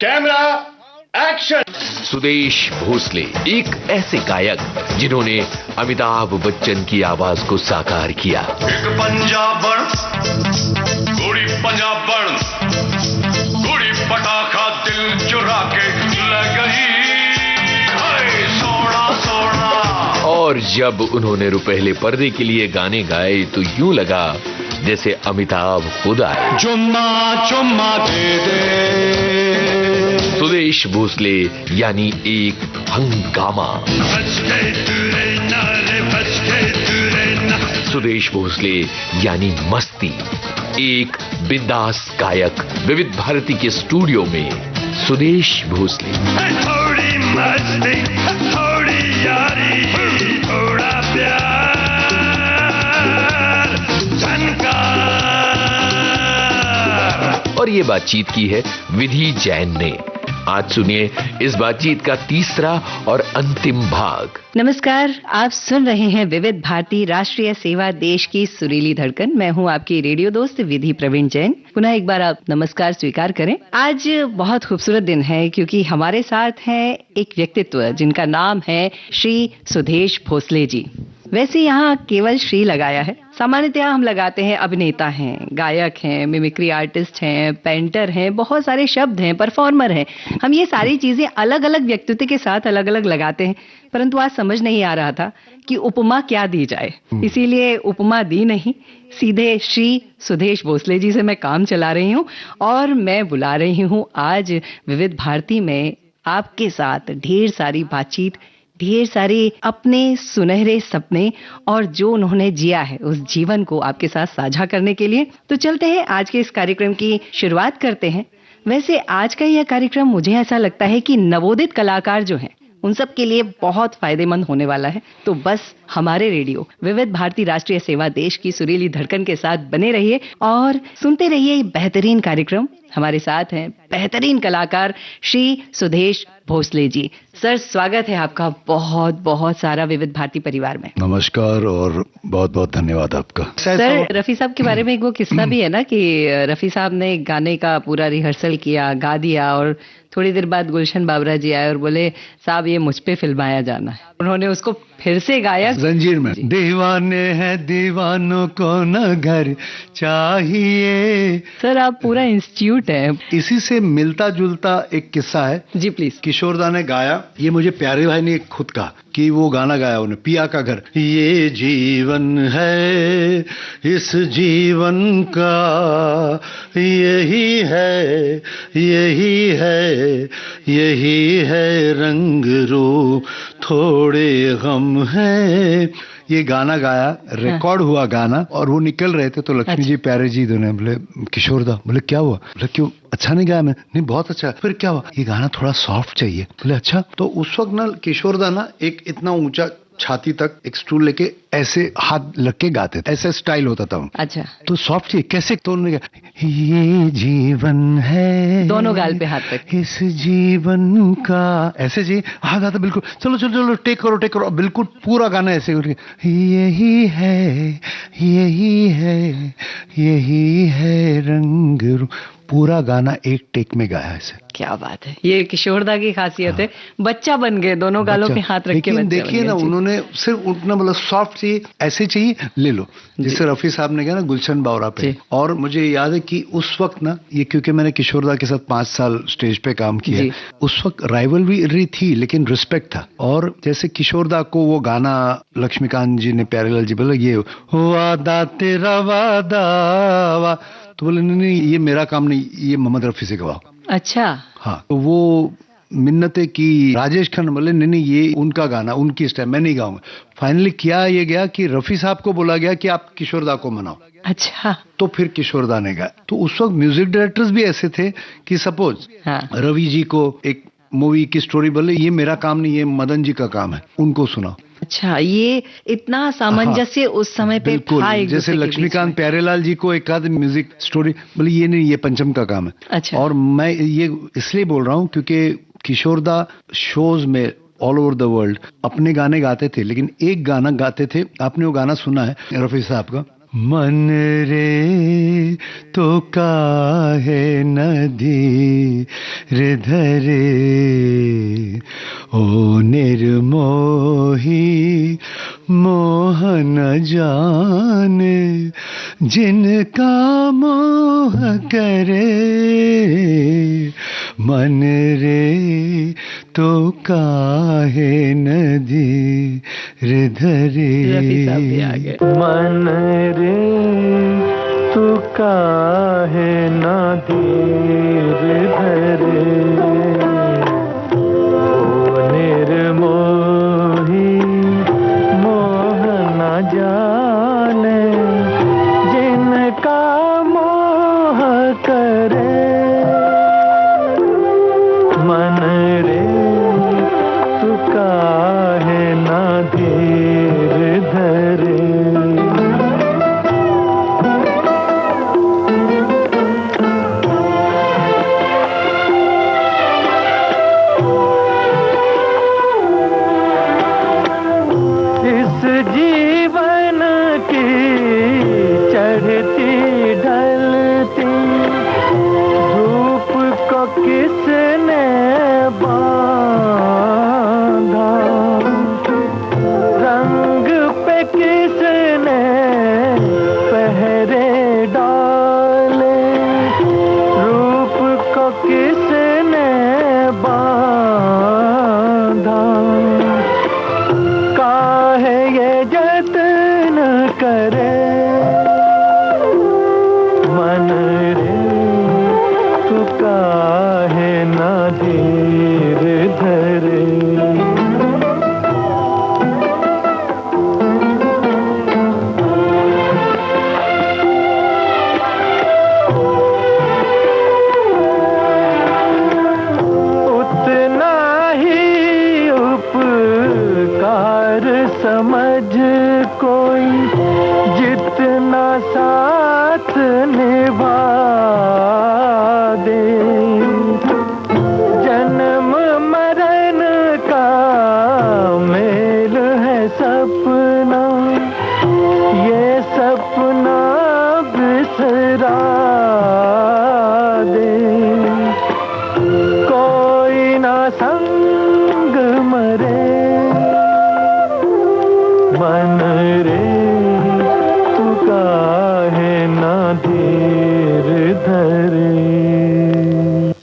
Camera action. Sudesh Bhosle एक ऐसे गायक जिन्होंने अमिताभ बच्चन की आवाज को साकार किया। एक पंजाबण गोड़ी पंजाबण गोड़ी पटाखा दिल चुरा के ले गई सोना सोना। और जब उन्होंने रुपहले पर्दे के लिए गाने गाए तो यूं लगा जैसे अमिताभ खुद आए। चुम्मा चुम्मा दे दे। सुदेश भोसले यानी एक हंगामा। सुदेश भोसले यानी मस्ती, एक बिंदास गायक। विविध भारती के स्टूडियो में सुदेश भोसले। थोड़ी मस्ती थोड़ी यारी थोड़ा प्यार झनकार। और ये बातचीत की है विधि जैन ने। आज सुनिए इस बातचीत का तीसरा और अंतिम भाग। नमस्कार, आप सुन रहे हैं विविध भारती राष्ट्रीय सेवा देश की सुरीली धड़कन। मैं हूं आपकी रेडियो दोस्त विधि प्रवीण जैन। पुनः एक बार आप नमस्कार स्वीकार करें। आज बहुत खूबसूरत दिन है क्योंकि हमारे साथ हैं एक व्यक्तित्व जिनका नाम है श्री सुदेश भोसले जी। वैसे यहाँ केवल श्री लगाया है, सामान्यतः हम लगाते हैं अभिनेता हैं, गायक हैं, मिमिक्री आर्टिस्ट हैं, पेंटर हैं, बहुत सारे शब्द हैं, परफॉर्मर हैं। हम ये सारी चीजें अलग अलग व्यक्तित्व के साथ अलग अलग लगाते हैं, परंतु आज समझ नहीं आ रहा था कि उपमा क्या दी जाए, इसीलिए उपमा दी नहीं, सीधे श्री सुदेश भोसले जी से मैं काम चला रही हूँ और मैं बुला रही हूँ आज विविध भारती में आपके साथ ढेर सारी बातचीत, ढेर सारे अपने सुनहरे सपने और जो उन्होंने जिया है उस जीवन को आपके साथ साझा करने के लिए। तो चलते हैं आज के इस कार्यक्रम की शुरुआत करते हैं। वैसे आज का यह कार्यक्रम मुझे ऐसा लगता है कि नवोदित कलाकार जो हैं उन सब के लिए बहुत फायदेमंद होने वाला है। तो बस हमारे रेडियो विविध भारती राष्ट्रीय सेवा देश की सुरीली धड़कन के साथ बने रहिए और सुनते रहिए ये बेहतरीन कार्यक्रम। हमारे साथ हैं बेहतरीन कलाकार श्री सुदेश भोसले जी। सर, स्वागत है आपका बहुत बहुत सारा विविध भारती परिवार में। नमस्कार और बहुत बहुत धन्यवाद आपका। सर, रफी साहब के बारे में एक वो किस्सा भी है ना कि रफी साहब ने गाने का पूरा रिहर्सल किया, गा दिया और थोड़ी देर बाद गुलशन बाबरा जी आए और बोले साहब ये मुझ पे फिल्माया जाना है। उन्होंने उसको फिर से गाया जंजीर में। दीवाने हैं दीवानों को न घर चाहिए। सर, आप पूरा इंस्टीट्यूट है। इसी से मिलता जुलता एक किस्सा है जी प्लीज। किशोरदा ने गाया, ये मुझे प्यारे भाई ने खुद कहा कि वो गाना गाया उन्हें, पिया का घर। ये जीवन है इस जीवन का यही है यही है यही है रंग रूप थोड़े गम है। ये गाना गाया, रिकॉर्ड हुआ गाना और वो निकल रहे थे तो लक्ष्मी जी प्यारे जी दोनों बोले किशोरदा, बोले क्या हुआ? बोले क्यों, अच्छा नहीं गाया? मैं नहीं, बहुत अच्छा। फिर क्या हुआ? ये गाना थोड़ा सॉफ्ट चाहिए। बोले अच्छा। तो उस वक्त ना किशोरदा ना एक इतना ऊंचा छाती तक एक स्टूल लेके ऐसे हाथ लग के गाते थे, ऐसा स्टाइल होता था। अच्छा। तो सॉफ्ट चाहिए कैसे? तो उन्होंने कहा ये जीवन है, दोनों गाल पे हाथ तक, इस जीवन का ऐसे जी हाथ आता बिल्कुल। चलो चलो चलो टेक करो बिल्कुल पूरा गाना ऐसे करके यही है यही है रंग रूप। पूरा गाना एक टेक में गाया ऐसे। क्या बात है, ये किशोरदा की खासियत है। बच्चा बन गए, दोनों गालों पे हाथ रख के। लेकिन देखिए ना, उन्होंने सिर्फ उतना मतलब सॉफ्ट चाहिए, ऐसे चाहिए ले लो, जिससे रफी साहब ने कहा ना गुलशन बावरा पे। और मुझे याद है कि उस वक्त ना ये, क्योंकि मैंने किशोरदा के साथ 5 साल स्टेज पे काम किया, उस वक्त राइवलरी थी लेकिन रिस्पेक्ट था। और जैसे किशोरदा को वो गाना लक्ष्मीकांत जी ने, प्यारेलाल जी बोला ये वादा तेरा वादा, तो बोले नहीं ये मेरा काम नहीं, ये मोहम्मद रफी से गवाओ। अच्छा। हाँ, तो वो मिन्नतें की राजेश खन्ना, बोले नहीं ये उनका गाना, उनकी स्टाइल, मैं नहीं गाऊंगा। फाइनली किया ये गया कि रफी साहब को बोला गया कि आप किशोरदा को मनाओ। अच्छा। तो फिर किशोरदा ने गाया। तो उस वक्त म्यूजिक डायरेक्टर्स भी ऐसे थे कि सपोज रवि जी को एक मूवी की स्टोरी बोले ये मेरा काम नहीं, ये मदन जी का काम है, उनको सुनाओ। अच्छा, ये इतना सामंजस्य उस समय पे था। जैसे लक्ष्मीकांत प्यारेलाल जी को एक आध म्यूजिक स्टोरी बोले ये नहीं, ये पंचम का काम है। अच्छा। और मैं ये इसलिए बोल रहा हूँ क्योंकि किशोरदा शोज में ऑल ओवर द वर्ल्ड अपने गाने गाते थे, लेकिन एक गाना गाते थे, आपने वो गाना सुना है रफी साहब का, मन रे तो काहे नदी हृदरे ओ निर्मोही मोह न जाने जिनका मोह करे मन रे तो काहे नदी हृदरे रफी साहब भी आ गए। मन रे तू काहे ना धीर धरे ओ निर्मोही मोह न जाने जिनका मोह करे मन रे तू काहे ना धीर धरे जीवन की चढ़ती ढलती धूप को किसने बांधा रंग पे किसने पहरे डाले रूप को किसने बांधा काहे ये जतन करे मन रे तू काहे ना धीर धरे उतना ही उपकार समझ कोई जितना साथ निभा दे जन्म मरण का मेल है सपना ये सपना बिसरा दे कोई ना संग मरे मन रे तू काहे ना धीर धरे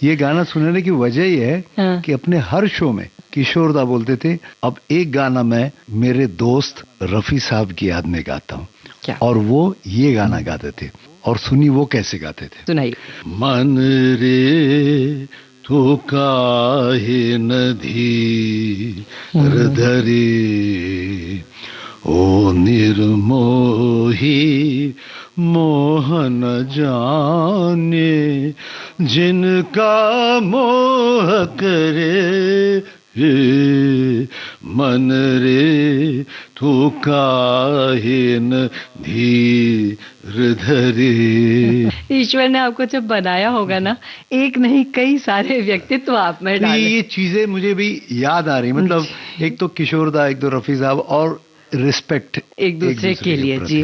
ये गाना सुनने की वजह ये है हाँ। कि अपने हर शो में किशोरदा बोलते थे अब एक गाना मैं मेरे दोस्त रफी साहब की याद में गाता हूँ क्या? और वो ये गाना गाते थे और सुनी वो कैसे गाते थे सुनाइए। मन रे तो काहे नधी हृदरे ओ निर्मोही मोह न जाने जिनका मोह करे मन रे तू काहे न धीर धरे। ईश्वर ने आपको जब बनाया होगा ना एक नहीं कई सारे व्यक्तित्व आप में डाले। ये चीजें मुझे भी याद आ रही मतलब एक तो किशोरदा एक तो रफी साहब और रिस्पेक्ट एक दूसरे के लिए प्रति। जी।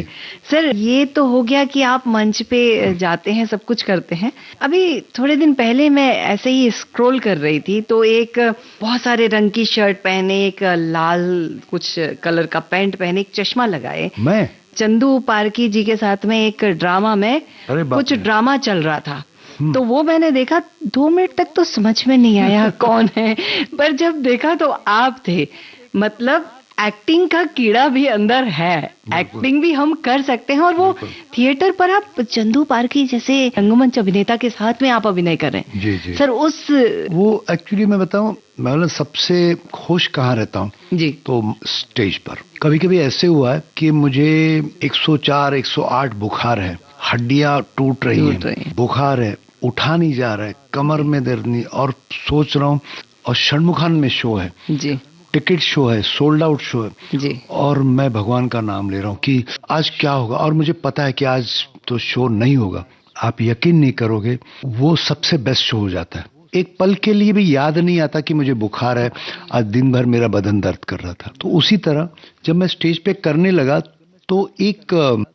सर ये तो हो गया कि आप मंच पे जाते हैं सब कुछ करते हैं। अभी थोड़े दिन पहले मैं ऐसे ही स्क्रॉल कर रही थी तो एक बहुत सारे रंग की शर्ट पहने एक लाल कुछ कलर का पैंट पहने एक चश्मा लगाए मैं चंदू पारकी जी के साथ में एक ड्रामा में अरे बाप कुछ रे। ड्रामा चल रहा था तो वो मैंने देखा 2 मिनट तक तो समझ में नहीं आया कौन है पर जब देखा तो आप थे। मतलब एक्टिंग का कीड़ा भी अंदर है एक्टिंग भी हम कर सकते हैं और वो थिएटर पर आप चंदू पारकी जैसे रंगमंच अभिनेता के साथ में आप अभिनय कर रहे हैं। जी जी सर उस वो एक्चुअली मैं बताऊं मैं मतलब सबसे खुश कहाँ रहता हूँ जी तो स्टेज पर कभी कभी ऐसे हुआ है कि मुझे 104 108 बुखार है हड्डियां टूट रही हैं बुखार है उठा नहीं जा रहा है कमर में दर्द नहीं और सोच रहा हूँ और षणमुखान में शो है जी टिकट शो है सोल्ड आउट शो है जी और मैं भगवान का नाम ले रहा हूँ कि आज क्या होगा और मुझे पता है कि आज तो शो नहीं होगा। आप यकीन नहीं करोगे वो सबसे बेस्ट शो हो जाता है। एक पल के लिए भी याद नहीं आता कि मुझे बुखार है आज दिन भर मेरा बदन दर्द कर रहा था। तो उसी तरह जब मैं स्टेज पे करने लगा तो एक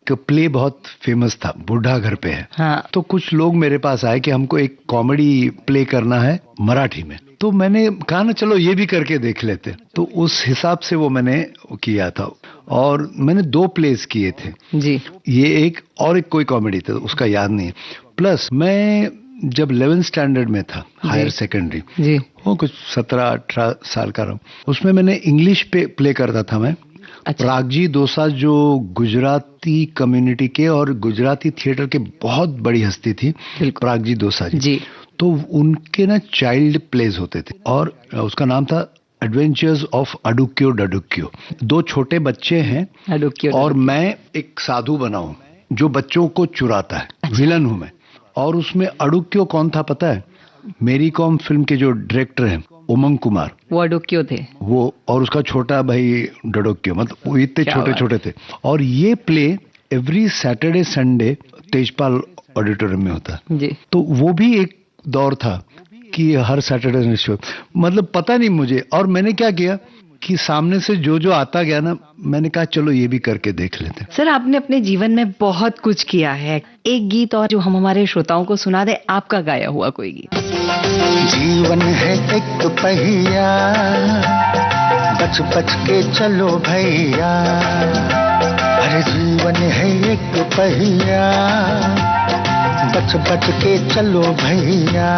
एक प्ले बहुत फेमस था, बुढ़ा घर पे है। हाँ। तो कुछ लोग मेरे पास आए कि हमको एक कॉमेडी प्ले करना है मराठी में। तो मैंने कहा ना चलो ये भी करके देख लेते। तो उस हिसाब से वो मैंने किया था और मैंने 2 प्लेस किए थे जी। ये एक और एक कोई कॉमेडी था, उसका याद नहीं है। प्लस मैं जब 11th स्टैंडर्ड में था, हायर सेकेंडरी जी। वो कुछ 17-18 साल का रहा, उसमें मैंने इंग्लिश पे प्ले करता था मैं। अच्छा। प्रागजी दोसा जो गुजराती कम्युनिटी के और गुजराती थिएटर के बहुत बड़ी हस्ती थी, प्रागजी दोसा जी। तो उनके ना चाइल्ड प्लेज होते थे और उसका नाम था एडवेंचर्स ऑफ अडुक्यो डडुक्यो। 2 छोटे बच्चे हैं और मैं एक साधु बना हूं जो बच्चों को चुराता है। अच्छा। विलन हूं मैं। और उसमें अडुक्यो कौन था पता है? मेरी कॉम फिल्म के जो डायरेक्टर हैं उमंग कुमार, वो अडुक्यो थे वो, और उसका छोटा भाई डडुक्यो, मतलब वो इतने छोटे छोटे थे। और ये play every Saturday Sunday Tejpal auditorium में होता है जी। तो वो भी एक दौर था कि हर सैटरडे शो, मतलब पता नहीं मुझे। और मैंने क्या किया कि सामने से जो आता गया ना, मैंने कहा चलो ये भी करके देख लेते। सर, आपने अपने जीवन में बहुत कुछ किया है। एक गीत और जो हम हमारे श्रोताओं को सुना दे, आपका गाया हुआ कोई गीत। जीवन है एक पहिया, बच बच के चलो भैया। अरे जीवन है एक पहिया, बच बच के चलो भैया।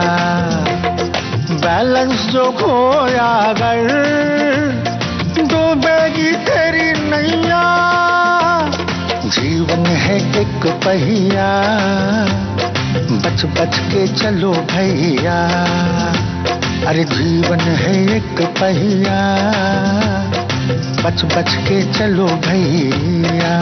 बैलेंस जो खोया अगर, डूबेगी तेरी नैया। जीवन है एक पहिया, बच बच के चलो भैया। अरे जीवन है एक पहिया, बच बच के चलो भैया।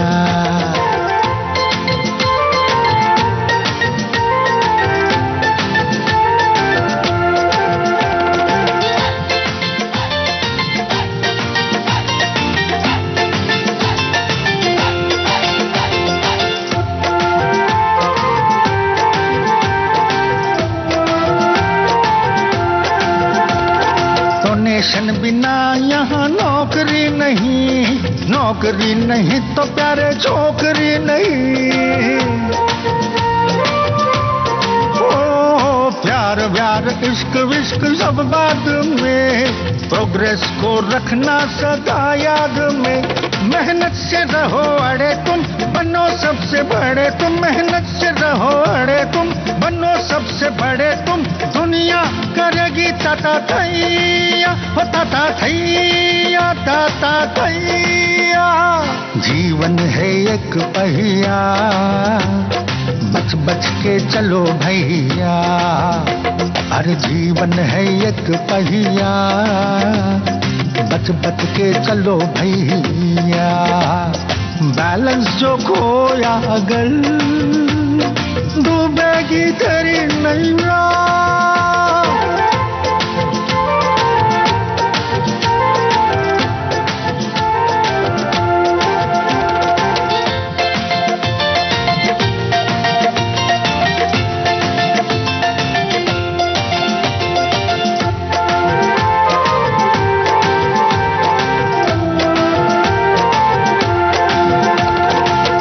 डोनेशन बिना यहाँ नौकरी नहीं, नौकरी नहीं तो प्यारे छोकरी नहीं। ओ प्यार व्यार इश्क विश्क सब बाद में, प्रोग्रेस को रखना सदा याद में। मेहनत से रहो अड़े तुम, बनो सबसे बड़े तुम। मेहनत से रहो अड़े तुम, बनो सबसे बड़े तुम। दुनिया करेगी ताता थैया, हो ताता थैया, ताता थैया। जीवन है एक पहिया, बच बच के चलो भैया। अरे जीवन है एक पहिया, बच बच के चलो भैया। बैलेंस जो खोया अगर, डूबेगी तेरी नैया।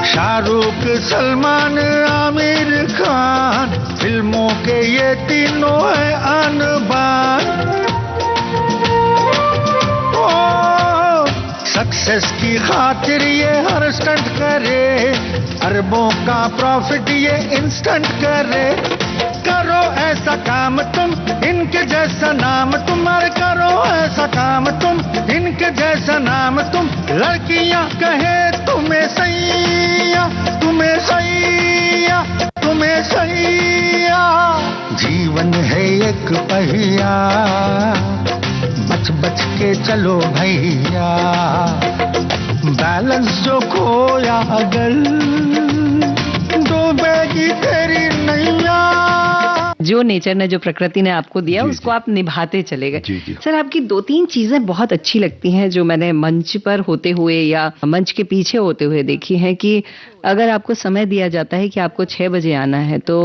शाहरुख, सलमान, आमिर खान, फिल्मों के ये तीनों है आन बान। ओ सक्सेस की खातिर ये हर स्टंट करे, अरबों का प्रॉफिट ये इंस्टेंट करे। करो ऐसा काम तुम, इनके जैसा नाम तुम्हारे। करो ऐसा काम तुम, इनके जैसा नाम तुम। लड़कियां कहे तुम्हें सैया, तुम्हें सैया, तुम्हें सैया। जीवन है एक पहिया, बच बच के चलो भैया। बैलेंस जो खोया अगर, डूबेगी तेरी नैया। जो नेचर ने, जो प्रकृति ने आपको दिया, उसको आप निभाते चले गए। सर, आपकी 2-3 चीजें बहुत अच्छी लगती हैं जो मैंने मंच पर होते हुए या मंच के पीछे होते हुए देखी हैं कि अगर आपको समय दिया जाता है कि आपको 6 बजे आना है तो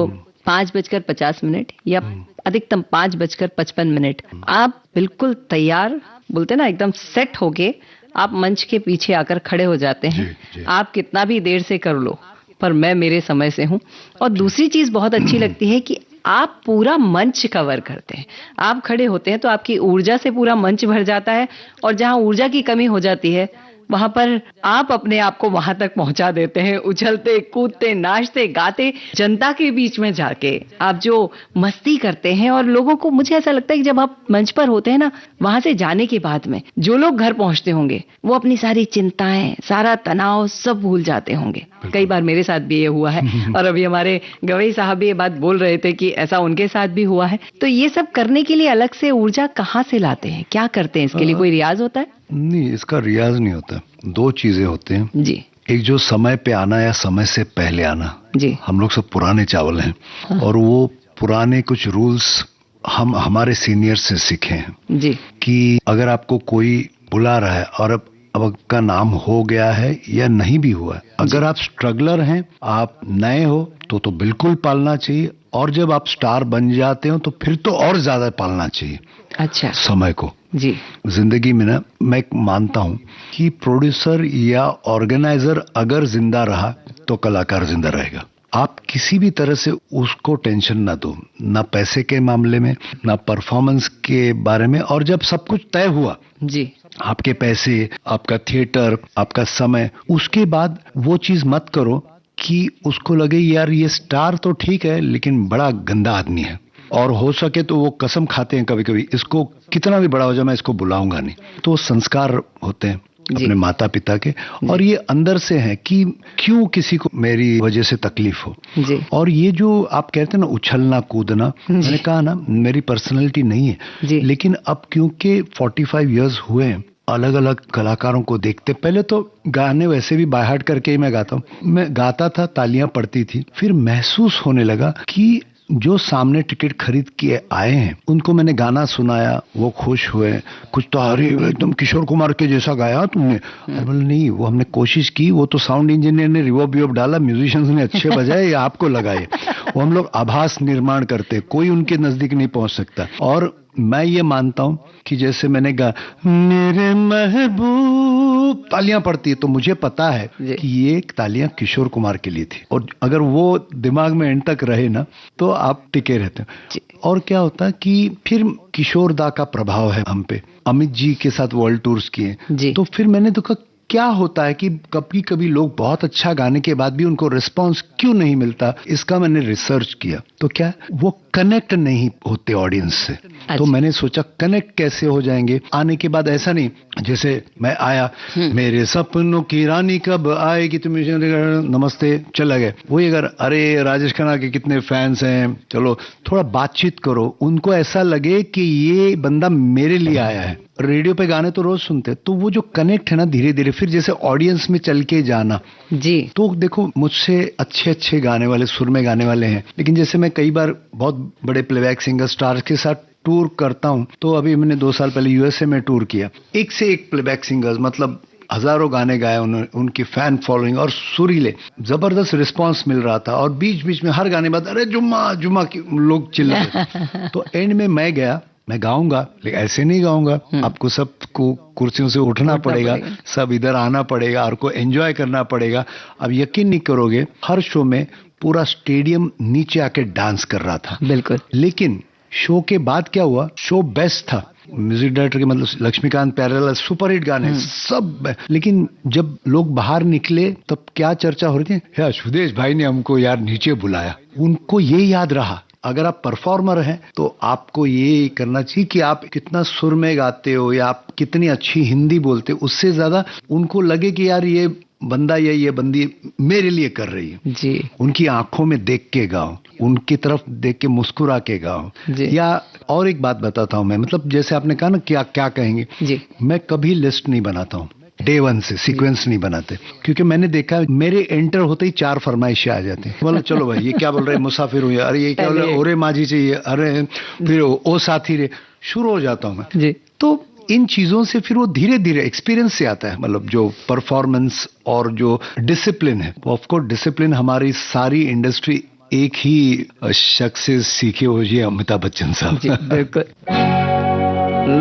5:50 या अधिकतम 5:55, आप बिल्कुल तैयार, बोलते ना एकदम सेट होके आप मंच के पीछे आकर खड़े हो जाते हैं। आप कितना भी देर से कर लो, पर मैं मेरे समय से हूँ। और दूसरी चीज बहुत अच्छी लगती है कि आप पूरा मंच कवर करते हैं। आप खड़े होते हैं तो आपकी ऊर्जा से पूरा मंच भर जाता है, और जहां ऊर्जा की कमी हो जाती है वहां पर आप अपने आप को वहां तक पहुंचा देते हैं, उछलते कूदते नाचते गाते जनता के बीच में जाके आप जो मस्ती करते हैं। और लोगों को, मुझे ऐसा लगता है कि जब आप मंच पर होते हैं ना, वहां से जाने के बाद में जो लोग घर पहुंचते होंगे वो अपनी सारी चिंताएं, सारा तनाव सब भूल जाते होंगे। कई बार मेरे साथ भी ये हुआ है और अभी हमारे गवई साहब भी ये बात बोल रहे थे कि ऐसा उनके साथ भी हुआ है। तो ये सब करने के लिए अलग से ऊर्जा कहाँ से लाते हैं, क्या करते हैं? इसके लिए कोई रियाज होता है? नहीं, इसका रियाज नहीं होता। दो चीजें होते हैं जी। एक जो समय पे आना या समय से पहले आना। जी। हम लोग सब पुराने चावल हैं। हाँ। और वो पुराने कुछ रूल्स हम हमारे सीनियर से सीखे हैं जी। कि अगर आपको कोई बुला रहा है और अब आपका नाम हो गया है या नहीं भी हुआ है, अगर आप स्ट्रगलर हैं, आप नए हो तो बिल्कुल पालना चाहिए, और जब आप स्टार बन जाते हो तो फिर तो और ज्यादा पालना चाहिए। अच्छा। समय को जी। जिंदगी में ना, मैं मानता हूं कि प्रोड्यूसर या ऑर्गेनाइजर अगर जिंदा रहा तो कलाकार जिंदा रहेगा। आप किसी भी तरह से उसको टेंशन ना दो, ना पैसे के मामले में, ना परफॉर्मेंस के बारे में। और जब सब कुछ तय हुआ, जी, आपके पैसे, आपका थिएटर, आपका समय, उसके बाद वो चीज मत करो कि उसको लगे यार ये स्टार तो ठीक है लेकिन बड़ा गंदा आदमी है। और हो सके तो वो कसम खाते हैं कभी कभी, इसको कितना भी बड़ा हो जाए मैं इसको बुलाऊंगा नहीं। तो संस्कार होते हैं अपने माता पिता के, और ये अंदर से है कि क्यों किसी को मेरी वजह से तकलीफ हो। जी। और ये जो आप कहते हैं ना उछलना कूदना, मैंने कहा ना मेरी पर्सनैलिटी नहीं है जी। लेकिन अब क्योंकि 45 इयर्स हुए हैं, अलग अलग कलाकारों को देखते। पहले तो गाने वैसे भी बाय हार्ट करके ही मैं गाता हूँ। मैं गाता था, तालियां पड़ती थी, फिर महसूस होने लगा कि जो सामने टिकट खरीद के आए हैं उनको मैंने गाना सुनाया, वो खुश हुए। कुछ तो अरे एकदम किशोर कुमार के जैसा गाया तुमने। अरे बोले नहीं, वो हमने कोशिश की, वो तो साउंड इंजीनियर ने रिवर्ब विवर्ब डाला, म्यूजिशियंस ने अच्छे बजाए, या आपको लगाए। वो हम लोग आभास निर्माण करते, कोई उनके नजदीक नहीं पहुंच सकता। और मैं ये मानता हूं कि जैसे मैंने गा मेरे महबूब, तालियां पड़ती है तो मुझे पता है कि ये तालियां किशोर कुमार के लिए थी, और अगर वो दिमाग में एंड तक रहे ना तो आप टिके रहते हो। और क्या होता है कि फिर किशोर दा का प्रभाव है हम पे, अमित जी के साथ वर्ल्ड टूर्स किए, तो फिर मैंने देखा क्या होता है कि कभी कभी लोग बहुत अच्छा गाने के बाद भी उनको रिस्पांस क्यों नहीं मिलता। इसका मैंने रिसर्च किया, तो क्या वो कनेक्ट नहीं होते ऑडियंस से। तो मैंने सोचा कनेक्ट कैसे हो जाएंगे। आने के बाद ऐसा नहीं जैसे मैं आया, मेरे सपनों की रानी कब आएगी, तुम नमस्ते चला गए। वही अगर अरे राजेश खन्ना के कितने फैंस हैं, चलो थोड़ा बातचीत करो, उनको ऐसा लगे कि ये बंदा मेरे लिए आया है। रेडियो पे गाने तो रोज सुनते, तो वो जो कनेक्ट है ना धीरे धीरे, फिर जैसे ऑडियंस में चल के जाना जी। तो देखो मुझसे अच्छे अच्छे गाने वाले, सुर में गाने वाले हैं, लेकिन जैसे मैं कई बार बहुत बड़े प्लेबैक सिंगर स्टार्स के साथ टूर करता हूं, तो अभी मैंने 2 साल पहले यूएसए में टूर किया, एक से एक प्लेबैक सिंगर्स, मतलब हजारों गाने गाए उन्होंने, उनकी फैन फॉलोइंग और सुरीले, जबरदस्त रिस्पांस मिल रहा था। और बीच बीच में हर गाने बाद अरे जुम्मा जुम्मा लोग चिल्लाए। तो एंड में मैं गया, मैं गाऊंगा लेकिन ऐसे नहीं गाऊंगा, आपको सबको कुर्सियों से उठना पड़ेगा, सब इधर आना पड़ेगा और को एंजॉय करना पड़ेगा। अब यकीन नहीं करोगे, हर शो में पूरा स्टेडियम नीचे आके डांस कर रहा था। बिल्कुल। लेकिन शो के बाद क्या हुआ, शो बेस्ट था, म्यूजिक डायरेक्टर के मतलब लक्ष्मीकांत प्यारेलाल, सुपरहिट गाने सब। लेकिन जब लोग बाहर निकले तब क्या चर्चा हो रही थी, सुदेश भाई ने हमको यार नीचे बुलाया। उनको ये याद रहा। अगर आप परफॉर्मर हैं तो आपको ये करना चाहिए कि आप कितना सुर में गाते हो या आप कितनी अच्छी हिंदी बोलते हो, उससे ज्यादा उनको लगे कि यार ये बंदा या ये बंदी मेरे लिए कर रही है जी। उनकी आंखों में देख के गाओ, उनकी तरफ देख के मुस्कुरा के गाओ। या और एक बात बताता हूं मैं, मतलब जैसे आपने कहा ना क्या क्या कहेंगे जी, मैं कभी लिस्ट नहीं बनाता हूं, डे 1 से सीक्वेंस नहीं बनाते, क्योंकि मैंने देखा मेरे एंटर होते ही 4 फरमाइशें आ जाती हैं। बोला चलो भाई ये क्या बोल रहे हैं, मुसाफिर हूँ, अरे ये क्या बोल रहे हैं, ओरे माझी चाहिए, अरे फिर ओ साथी रे, शुरू हो जाता हूँ मैं जी। तो इन चीजों से फिर वो धीरे धीरे एक्सपीरियंस से आता है, मतलब जो परफॉर्मेंस और जो डिसिप्लिन है। ऑफ कोर्स डिसिप्लिन हमारी सारी इंडस्ट्री एक ही शख्स से सीखे हो, ये अमिताभ बच्चन साहब। बिल्कुल।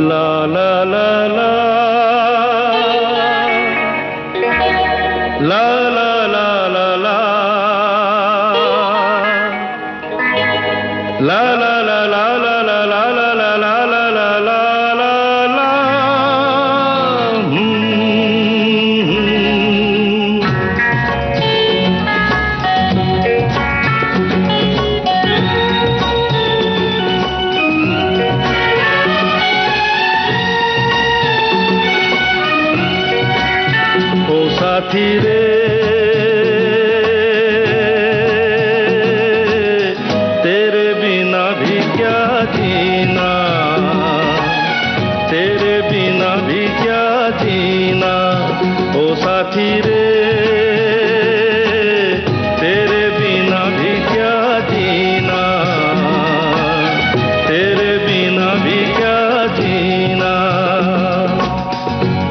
ला ला ला ला ला ला ला ला ला साथी रे तेरे बिना भी क्या जीना, तेरे बिना भी क्या जीना, ओ साथी रे तेरे बिना भी क्या जीना, तेरे बिना भी क्या जीना।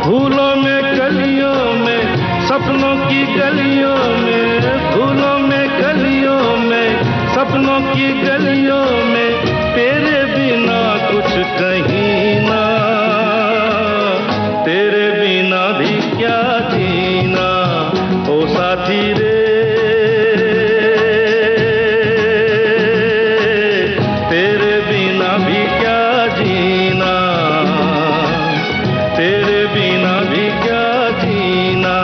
फूलों में कलियों में सपनों की गलियों में, फूलों में कलियों में सपनों की गलियों में तेरे बिना कुछ कहीं ना, तेरे बिना भी क्या जीना, ओ साथी रे तेरे बिना भी क्या जीना, तेरे बिना भी क्या जीना।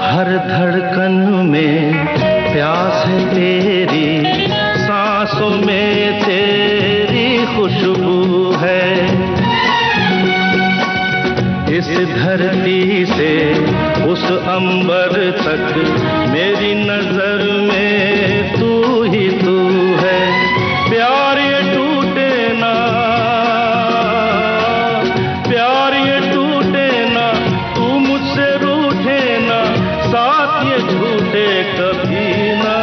हर धड़कन में प्यास है तेरी, सांसों में तेरी खुशबू है, इस धरती से उस अंबर तक मेरी नजर में तू ही तू है। प्यार ये टूटे ना, प्यार ये टूटे ना, तू मुझसे रूठे ना, साथ ये झूठे कभी ना,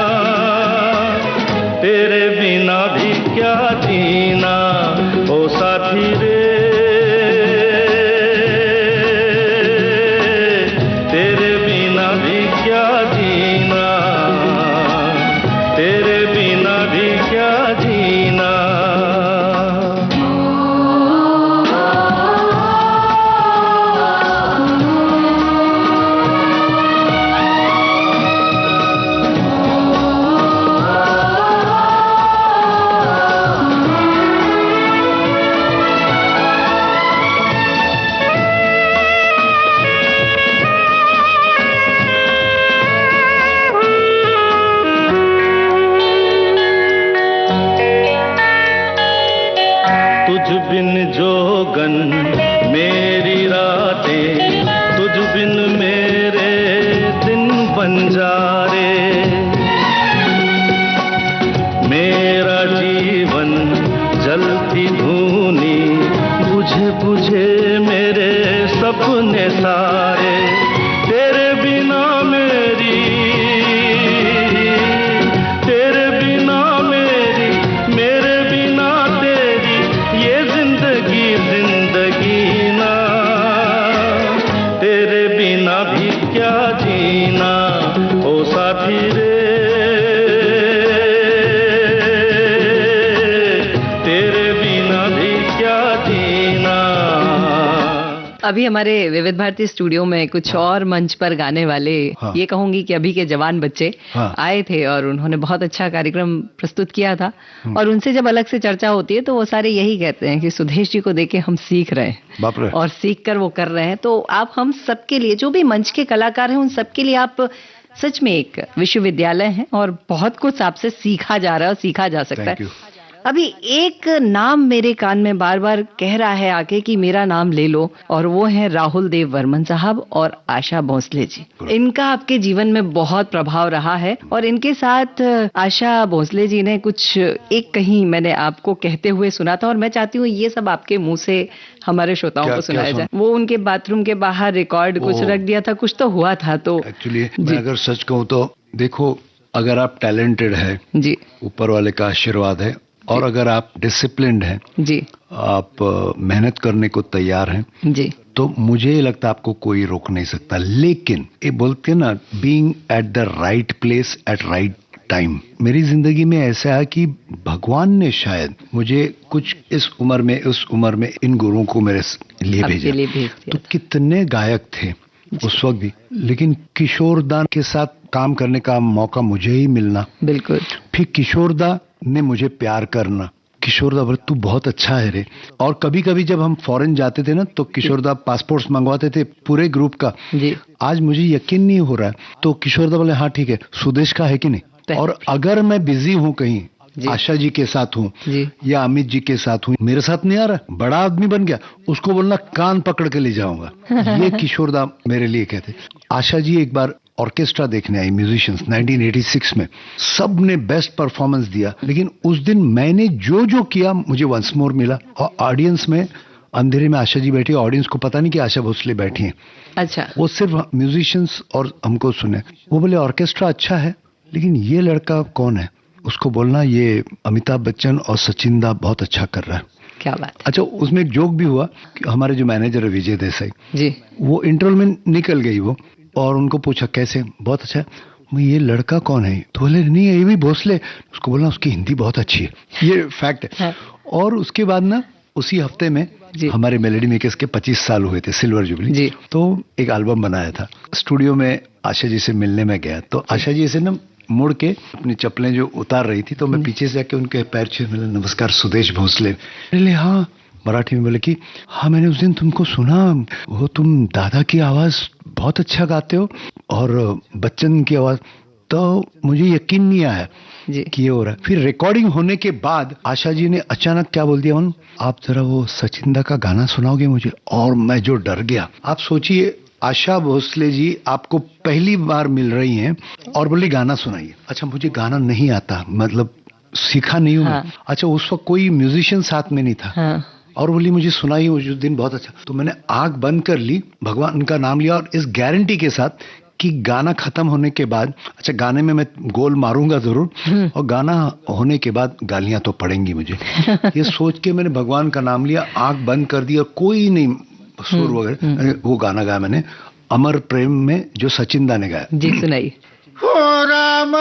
तेरे बिना भी क्या जीना, ओ साथी रे तेरे बिना भी क्या जीना, तेरे बिना भी क्या जीना। तुझ बिन जोगन मेरी रातें, तुझ बिन मेरे दिन बंजारे, मेरा जीवन जलती धूनी, बुझे बुझे मेरे सपने सारे, तेरे बिना मेरी, तेरे बिना मेरी, मेरे बिना तेरी ये जिंदगी जिंदगी ना, तेरे बिना भी क्या जीना, ओ साथी रे तेरे बिना भी क्या जीना। अभी हमारे विविध भारती स्टूडियो में कुछ और मंच पर गाने वाले, हाँ। ये कहूंगी कि अभी के जवान बच्चे हाँ। आए थे और उन्होंने बहुत अच्छा कार्यक्रम प्रस्तुत किया था। और उनसे जब अलग से चर्चा होती है तो वो सारे यही कहते हैं कि सुदेश जी को देख के हम सीख रहे हैं, बाप रे। और सीख कर वो कर रहे हैं। तो आप हम सबके लिए, जो भी मंच के कलाकार हैं, उन सबके लिए आप सच में एक विश्वविद्यालय हैं और बहुत कुछ आपसे सीखा जा रहा है और सीखा जा सकता थैंक है। यू। अभी एक नाम मेरे कान में बार बार कह रहा है आके कि मेरा नाम ले लो, और वो है राहुल देव वर्मन साहब और आशा भोसले जी। इनका आपके जीवन में बहुत प्रभाव रहा है और इनके साथ आशा भोसले जी ने कुछ एक कहीं मैंने आपको कहते हुए सुना था, और मैं चाहती हूँ ये सब आपके मुंह से हमारे श्रोताओं को सुनाया जाए। वो उनके बाथरूम के बाहर रिकॉर्ड कुछ रख दिया था, कुछ तो हुआ था। तो एक्चुअली मैं अगर सच कहूँ तो देखो, अगर आप टैलेंटेड है जी, ऊपर वाले का आशीर्वाद है, और अगर आप डिसिप्लिन्ड हैं जी, आप मेहनत करने को तैयार हैं जी, तो मुझे लगता है आपको कोई रोक नहीं सकता। लेकिन ये बोलते हैं ना, being at the right place at right time. मेरी जिंदगी में ऐसा है कि भगवान ने शायद मुझे कुछ इस उम्र में, उस उम्र में इन गुरुओं को मेरे लिए भेजा। तो कितने गायक थे उस वक्त भी, लेकिन किशोरदा के साथ काम करने का मौका मुझे ही मिलना। बिल्कुल। फिर किशोरदा ने मुझे प्यार करना। किशोर दा बोले तू बहुत अच्छा है रे। और कभी कभी जब हम फॉरेन जाते थे ना तो किशोर दा पासपोर्ट्स मंगवाते थे पूरे ग्रुप का जी। आज मुझे यकीन नहीं हो रहा है तो किशोर दा बोले हाँ ठीक है सुदेश का है कि नहीं। और अगर मैं बिजी हूँ कहीं आशा जी के साथ हूँ या अमित जी के साथ हूँ मेरे साथ नहीं आ रहा बड़ा आदमी बन गया उसको बोलना कान पकड़ के ले जाऊंगा। ये किशोर दा मेरे लिए कहते। आशा जी एक बार ऑर्केस्ट्रा देखने आई म्यूजिशियंस 1986 में सब ने बेस्ट परफॉर्मेंस दिया लेकिन उस दिन मैंने जो जो किया मुझे वंस मोर मिला। और ऑडियंस में अंधेरे में आशा जी बैठी ऑडियंस को पता नहीं कि आशा भोसले बैठी हैं। अच्छा। वो सिर्फ म्यूजिशियंस और हमको सुने। वो बोले ऑर्केस्ट्रा अच्छा है लेकिन ये लड़का कौन है उसको बोलना ये अमिताभ बच्चन और सचिन दा बहुत अच्छा कर रहा है। क्या बात। अच्छा उसमें एक जोक भी हुआ कि हमारे जो मैनेजर है विजय देसाई जी वो इंटरवल में निकल गई वो और उनको पूछा कैसे बहुत अच्छा है। ये लड़का कौन है तो बोले नहीं ये भी भोसले। उसको बोलना उसकी हिंदी बहुत अच्छी है। ये फैक्ट है। और उसके बाद ना उसी हफ्ते में हमारे मेलोडी मेकर्स के 25 साल हुए थे सिल्वर जुबली तो एक एल्बम बनाया था। स्टूडियो में आशा जी से मिलने में गया तो आशा जी से ना मुड़ के अपनी चप्पलें जो उतार रही थी तो मैं पीछे से जाके उनके पैर छू मिला नमस्कार सुदेश भोसले। बोले हाँ मराठी में बोले कि हाँ मैंने उस दिन तुमको सुना वो तुम दादा की आवाज बहुत अच्छा गाते हो और बच्चन की आवाज तो मुझे यकीन नहीं आया कि ये हो रहा है। फिर रिकॉर्डिंग होने के बाद आशा जी ने अचानक क्या बोल दिया आप जरा वो सचिन दा का गाना सुनाओगे मुझे। और मैं जो डर गया। आप सोचिए आशा भोसले जी आपको पहली बार मिल रही हैं और बोली गाना सुनाइए। अच्छा मुझे गाना नहीं आता मतलब सीखा नहीं हूं। हाँ। अच्छा उस वक्त कोई म्यूजिशियन साथ में नहीं था। हाँ। और बोली मुझे सुनाई उस दिन बहुत अच्छा। तो मैंने आंख बंद कर ली भगवान का नाम लिया और इस गारंटी के साथ कि गाना खत्म होने के बाद अच्छा गाने में मैं गोल मारूंगा जरूर और गाना होने के बाद गालियां तो पड़ेंगी मुझे। ये सोच के मैंने भगवान का नाम लिया आंख बंद कर दी और कोई नहीं सुर वगैरह वो गाना गाया मैंने अमर प्रेम में जो सचिन दा ने गाया। जी सुनाइए। हो राम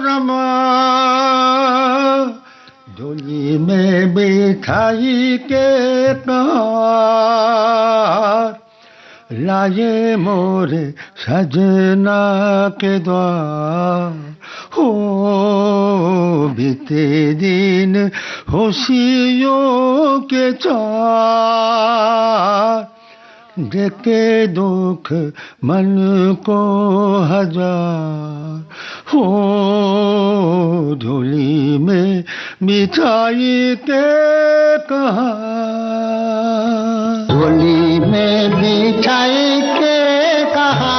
रमा डोली में बिठाई के तार लाए मोरे सजना के द्वार हो बीते दिन खुशियों के चार देखे दुख मन को हजार हो धूली में मिठाई के कहा होली में मिठाई के कहा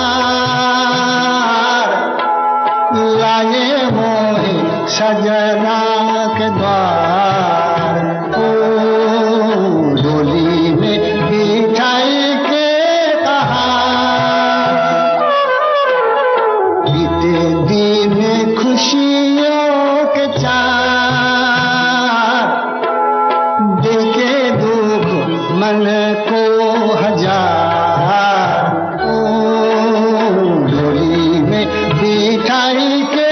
लाए मोहे सजना के द्वार ओ डोली में मिठाई के कहा बीते दिन खुशियों के चार देखे दुख मन को हजार ओ डोली में मिठाई के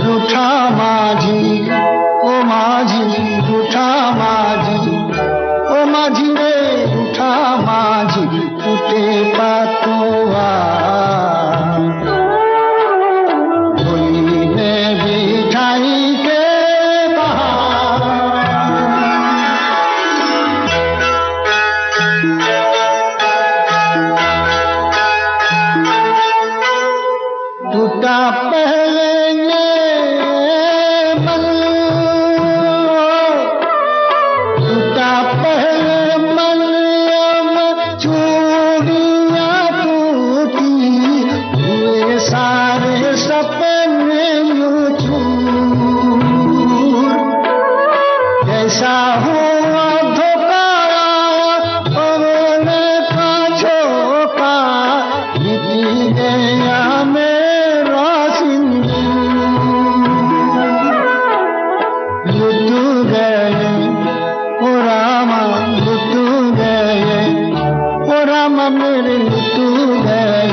रूठा माझी, ओ माझी रूठा माझी, ओ माझी रे रूठा माझी, टूटे पातुआ होली में बिठाई के टूटा पहले मन, टूटा पहले मन, चूड़ियां टूटी, हुए सारे सपने यूं चूर, जैसा हुआ धोखा पवने का झोंका, मिटी गया मेरा सिंदूर, लुटू गए ओ रामा, लुटू गए ओ रामा मेरे, लुटू गए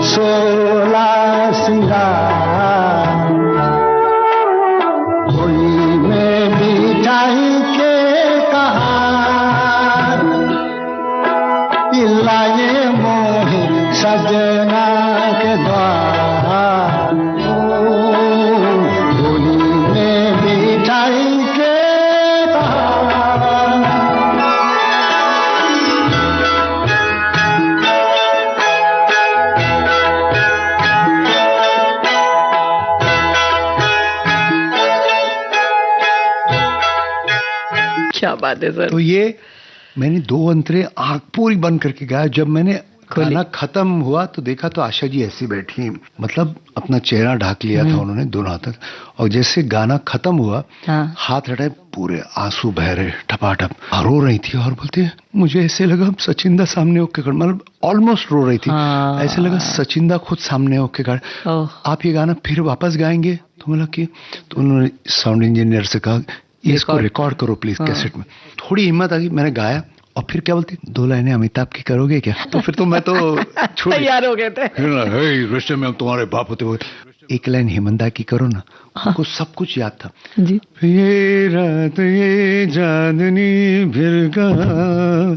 16 सिंगार, होली में बिठाई के कहार, लाए मोहे सजना के द्वार, होली में बिठाई के कहार। क्या बात है सर। तो ये मैंने 2 अंतरे आंख पूरी बंद करके गाया। जब मैंने गाना खत्म हुआ तो देखा तो आशा जी ऐसी बैठी, मतलब अपना चेहरा ढक लिया था उन्होंने दोनों हाथ, और जैसे गाना खत्म हुआ हाथ हटाए, पूरे आंसू बह रहे ठपाठप, रो रही थी और बोलती है मुझे ऐसे लगा सचिंदा सामने होके खड़े, मतलब ऑलमोस्ट रो रही थी, ऐसे लगा सचिंदा खुद सामने होके खड़े, आप ये गाना फिर वापस गाएंगे? तो बोला कि, तो उन्होंने साउंड इंजीनियर से कहा इसको रिकॉर्ड करो प्लीज कैसेट में। थोड़ी हिम्मत आ गई, मैंने गाया, और फिर क्या बोलती 2 लाइनें अमिताभ की करोगे क्या? तो फिर तो मैं तो तैयार हो गए थे, रिश्ते में हम तुम्हारे बाप होते हुए 1 लाइन हेमंदा की करो ना, हमको सब कुछ याद था जी। ये रात ये चांदनी फिर कहाँ,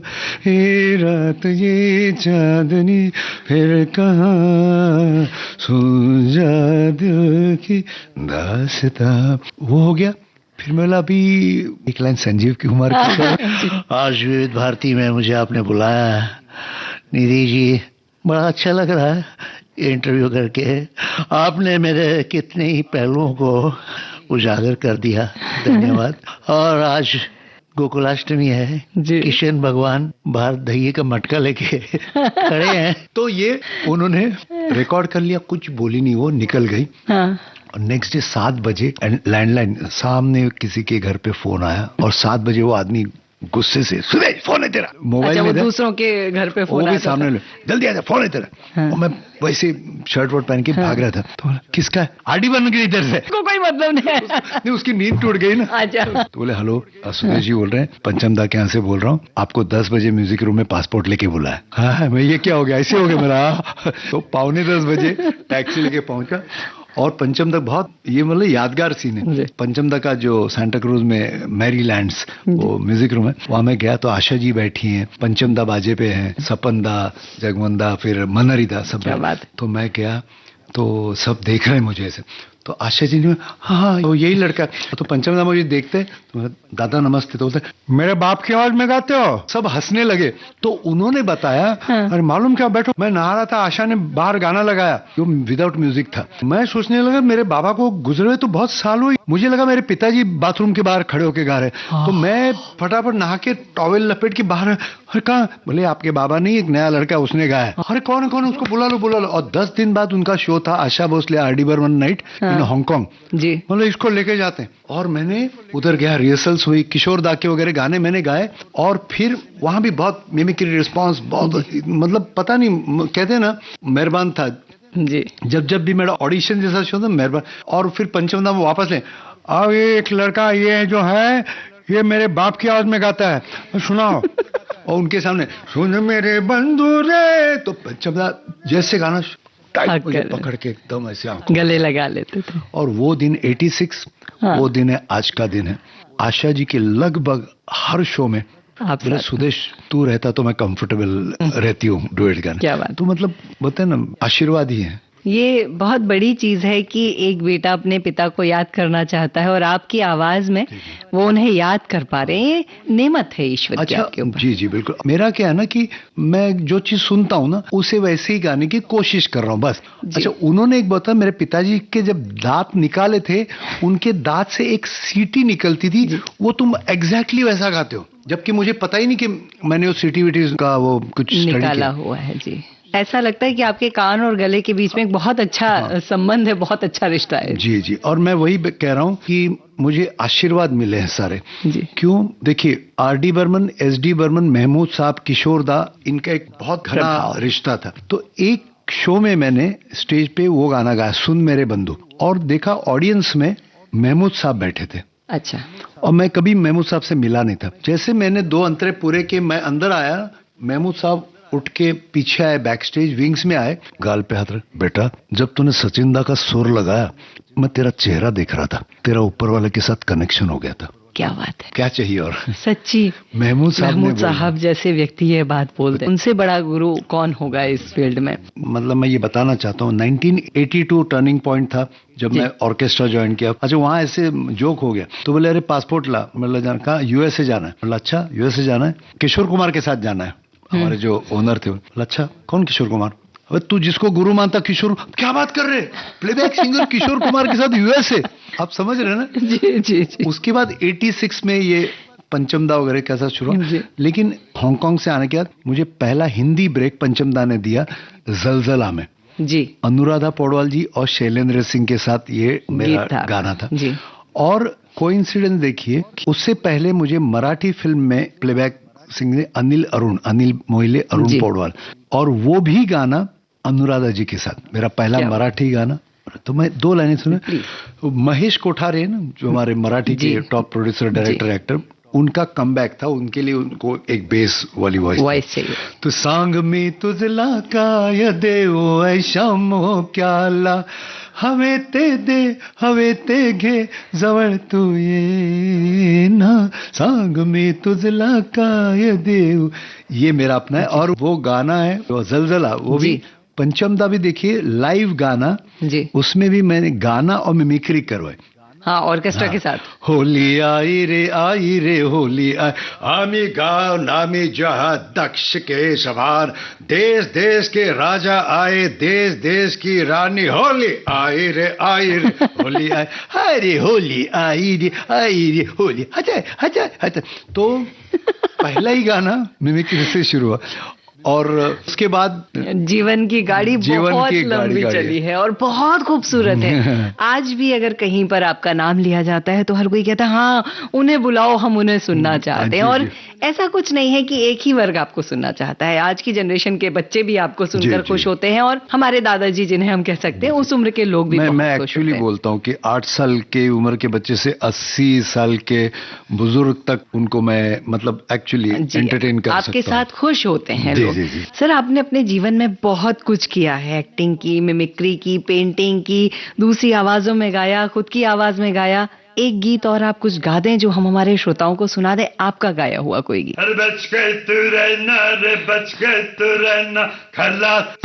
ये रात ये चांदनी फिर कहाँ, सूझा दिल की दास्तां, वो हो गया। फिर मैं अभी 1 लाइन संजीव कुमार की, आज विविध भारती में मुझे आपने बुलाया निधि जी, बड़ा अच्छा लग रहा है इंटरव्यू करके, आपने मेरे कितने ही पहलुओं को उजागर कर दिया, धन्यवाद। और आज गोकुलाष्टमी है, किशन भगवान बाहर दही का मटका लेके खड़े हैं, तो ये उन्होंने रिकॉर्ड कर लिया, कुछ बोली नहीं, वो निकल गई। और नेक्स्ट डे 7 बजे लैंडलाइन सामने किसी के घर पे फोन आया, और 7 बजे वो आदमी गुस्से से, सुरेश फोन है तेरा, मोबाइल में दूसरों के घर पे फोन, वो भी सामने ले, जल्दी आ जा फोन है तेरा। और मैं वैसे शर्ट वर्ट पहन के भाग रहा था, तो बोला किसका है? आरडी बन गई इधर से, कोई मतलब नहीं, उसकी नींद टूट गई ना। तो बोले हेलो सुरेश जी बोल रहे हैं, पंचमदा के यहाँ से बोल रहा हूँ, आपको 10 बजे म्यूजिक रूम में पासपोर्ट लेके बुलाया। हाँ मैं, ये क्या हो गया, ऐसे हो गया मेरा। तो 9:45 बजे टैक्सी लेके पहुंचा, और पंचमदा बहुत ये मतलब यादगार सीन है। पंचमदा का जो सांता क्रूज में मैरीलैंड्स वो म्यूजिक रूम है, वहां मैं गया तो आशा जी बैठी हैं, पंचमदा बाजे पे हैं, सपनदा, जगमंदा, फिर मनरिदा सब। तो मैं गया तो सब देख रहे हैं मुझे ऐसे, तो आशा जी ने हाँ वो यही लड़का, तो पंचमदा मुझे देखते तो दादा नमस्ते, तो बोलते मेरे बाप की आवाज में गाते हो, सब हंसने लगे। तो उन्होंने बताया अरे मालूम क्या, बैठो, मैं नहा रहा था, आशा ने बाहर गाना लगाया जो विदाउट म्यूजिक था, मैं सोचने लगा मेरे बाबा को गुजरे हुए तो बहुत साल हुए, मुझे लगा मेरे पिताजी बाथरूम के बाहर खड़े होके गा रहे, तो मैं फटाफट नहा के टॉवेल लपेट के बाहर, अरे कहाँ? बोले आपके बाबा नहीं, एक नया लड़का उसने गाया। अरे कौन है कौन, उसको बुला लो। और 10 दिन बाद उनका शो था Asha Bhosle RD Burman night in Hong Kong जी, मतलब इसको लेके जाते हैं। और मैंने उधर गया, रिहर्सल्स हुई, किशोर दा के वगैरह गाने मैंने गाए, और फिर वहां भी बहुत मिमिक्री रिस्पॉन्स, बहुत मतलब पता नहीं, कहते हैं ना मेहरबान था जी। जब भी मेरा ऑडिशन जैसा शो था मेहरबान। और फिर पंचमदा में वापस ले, अब ये एक लड़का ये जो है ये मेरे बाप की आवाज में गाता है, सुनाओ। और उनके सामने सुन मेरे बंधु रे, तो पंचमदा जैसे गाना टाइट मुझे कर- पकड़ के एकदम ऐसे आंखों गले लगा लेते थे। और वो दिन 86 हाँ। वो दिन है आज का दिन है। आशा जी के लगभग हर शो में आप बोले साथ- सुदेश तू रहता तो मैं कंफर्टेबल रहती हूँ डुएट गाने। क्या बात। तो मतलब बोलते हैं ना आशीर्वाद ही है। ये बहुत बड़ी चीज है कि एक बेटा अपने पिता को याद करना चाहता है और आपकी आवाज में वो उन्हें याद कर पा रहे हैं। ये नेमत है ईश्वर की अच्छा आपके ऊपर। जी जी बिल्कुल। मेरा क्या है ना कि मैं जो चीज सुनता हूँ ना उसे वैसे ही गाने की कोशिश कर रहा हूँ बस। जी। अच्छा उन्होंने एक बताया मेरे पिताजी के जब दांत निकाले थे उनके दांत से एक सीटी निकलती थी वो तुम एग्जैक्टली वैसा गाते हो जबकि मुझे पता ही नहीं कि मैंने वो सीटी विटी का वो कुछ स्टडी निकाला किया। हुआ है जी। ऐसा लगता है कि आपके कान और गले के बीच में एक बहुत अच्छा संबंध है, बहुत अच्छा रिश्ता है। जी जी। और मैं वही कह रहा हूँ कि मुझे आशीर्वाद मिले हैं सारे। जी। क्यों देखिए आर.डी. बर्मन, एस.डी. बर्मन, महमूद साहब, किशोर दा इनका एक बहुत घना प्रभाव। रिश्ता था। तो एक शो में मैंने स्टेज पे वो गाना गाया सुन मेरे बंधु और देखा ऑडियंस में महमूद साहब बैठे थे अच्छा। और मैं कभी महमूद साहब से मिला नहीं था। जैसे मैंने 2 अंतरे पूरे के मैं अंदर आया महमूद साहब उठ के पीछे आए बैक स्टेज विंग्स में आए गाल पे हाथ रख बेटा जब तूने सचिन दा का सुर लगाया मैं तेरा चेहरा देख रहा था तेरा ऊपर वाले के साथ कनेक्शन हो गया था। क्या बात है। क्या चाहिए और सच्ची महमूद साहब ने महमूद बोला। साहब जैसे व्यक्ति ये बात बोलते हैं उनसे बड़ा गुरु कौन होगा इस फील्ड में। मतलब मैं ये बताना चाहता हूँ 1982 टर्निंग पॉइंट था जब जी। मैं ऑर्केस्ट्रा ज्वाइन किया। अच्छा वहाँ ऐसे जोक हो गया तो बोले अरे पासपोर्ट ला मतलब जाना कहा यूएसए जाना है। बोला अच्छा यूएसए जाना है किशोर कुमार के साथ जाना है। हमारे जो ओनर थे बोला अच्छा कौन किशोर कुमार। अबे तू जिसको गुरु मानता किशोर क्या बात कर रहे प्लेबैक सिंगर किशोर कुमार के साथ यूएसए। आप समझ रहे हैं ना। जी जी जी। उसके बाद 86 में ये पंचमदा वगैरह कैसा शुरू हुआ। जी। लेकिन हांगकांग से आने के बाद मुझे पहला हिंदी ब्रेक पंचमदा ने दिया जलजला में। जी। अनुराधा पौडवाल जी और शैलेंद्र सिंह के साथ ये मेरा गीत था। गाना था। जी। और कोइंसिडेंस देखिए उससे पहले मुझे मराठी फिल्म में प्लेबैक सिंह ने अनिल मोहिले अरुण जी। पौडवाल और वो भी गाना अनुराधा जी के साथ मेरा पहला क्या? मराठी गाना। तो मैं 2 लाइनें सुने। महेश कोठारे है ना जो हमारे मराठी के जी। टॉप प्रोड्यूसर डायरेक्टर एक्टर उनका कमबैक था उनके लिए उनको एक बेस वाली वॉइस चाहिए। तो सांग मी तुझला काय देव ऐशा मोह क्याला हवे ते घे जवळ तू ये ना सांग मी तुझला काय देव ये मेरा अपना है। और वो गाना है वो जलजला वो भी जी। पंचमदा भी देखिए लाइव गाना जी। उसमें भी मैंने गाना और मिमिक्री करवाई। हाँ ऑर्केस्ट्रा के साथ। होली आई रे होली आई आम्ही गाव नामी जहा दक्ष के सवार देश देश के राजा आए देश देश की रानी होली आई रे होली आई हाय रे होली आई रे होली हटा। तो पहला ही गाना मिमिक्री से शुरू हुआ और उसके बाद जीवन की गाड़ी बहुत की लंबी गाड़ी चली है और बहुत खूबसूरत है। आज भी अगर कहीं पर आपका नाम लिया जाता है तो हर कोई कहता है हाँ उन्हें बुलाओ हम उन्हें सुनना चाहते हैं। जी, और जी। ऐसा कुछ नहीं है कि एक ही वर्ग आपको सुनना चाहता है। आज की जनरेशन के बच्चे भी आपको सुनकर जी। खुश होते हैं और हमारे दादाजी जिन्हें हम कह सकते हैं उस उम्र के लोग भी मैं बहुत खुश एक्चुअली होते हैं। बोलता हूँ कि 8 साल के उम्र के बच्चे से 80 साल के बुजुर्ग तक उनको मैं मतलब एक्चुअली जी, एंटरटेन कर आपके सकता हूँ। साथ खुश होते हैं जी, लोग। जी, जी। सर आपने अपने जीवन में बहुत कुछ किया है। एक्टिंग की, मिमिक्री की, पेंटिंग की, दूसरी आवाजों में गाया, खुद की आवाज में गाया। एक गीत और आप कुछ गा दें जो हम हमारे श्रोताओं को सुना दें, आपका गाया हुआ कोई गीत। अरे बच के तू रहना रे बच के तू रहना खल्लास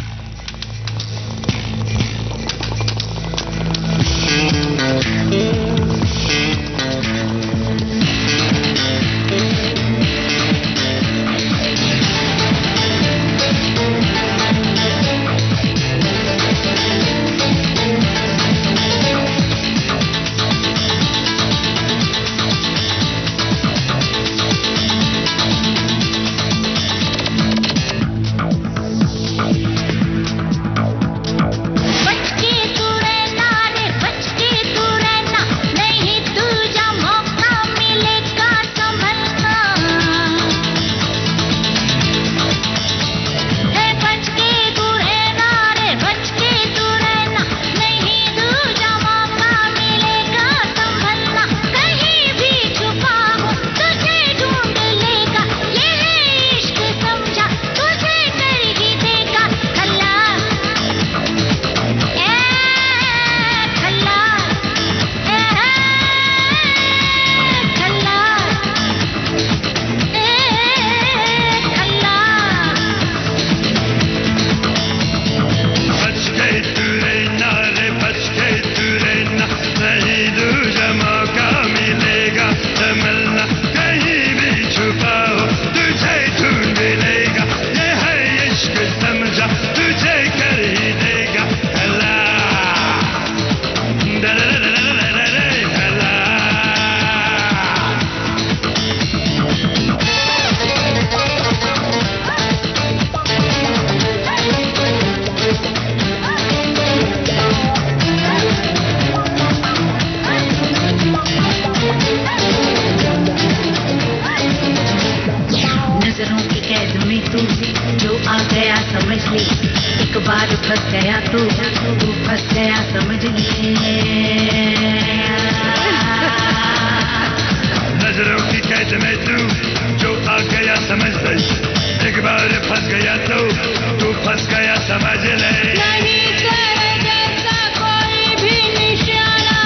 समझ ले। नहीं तेरे जैसा कोई भी निशाना,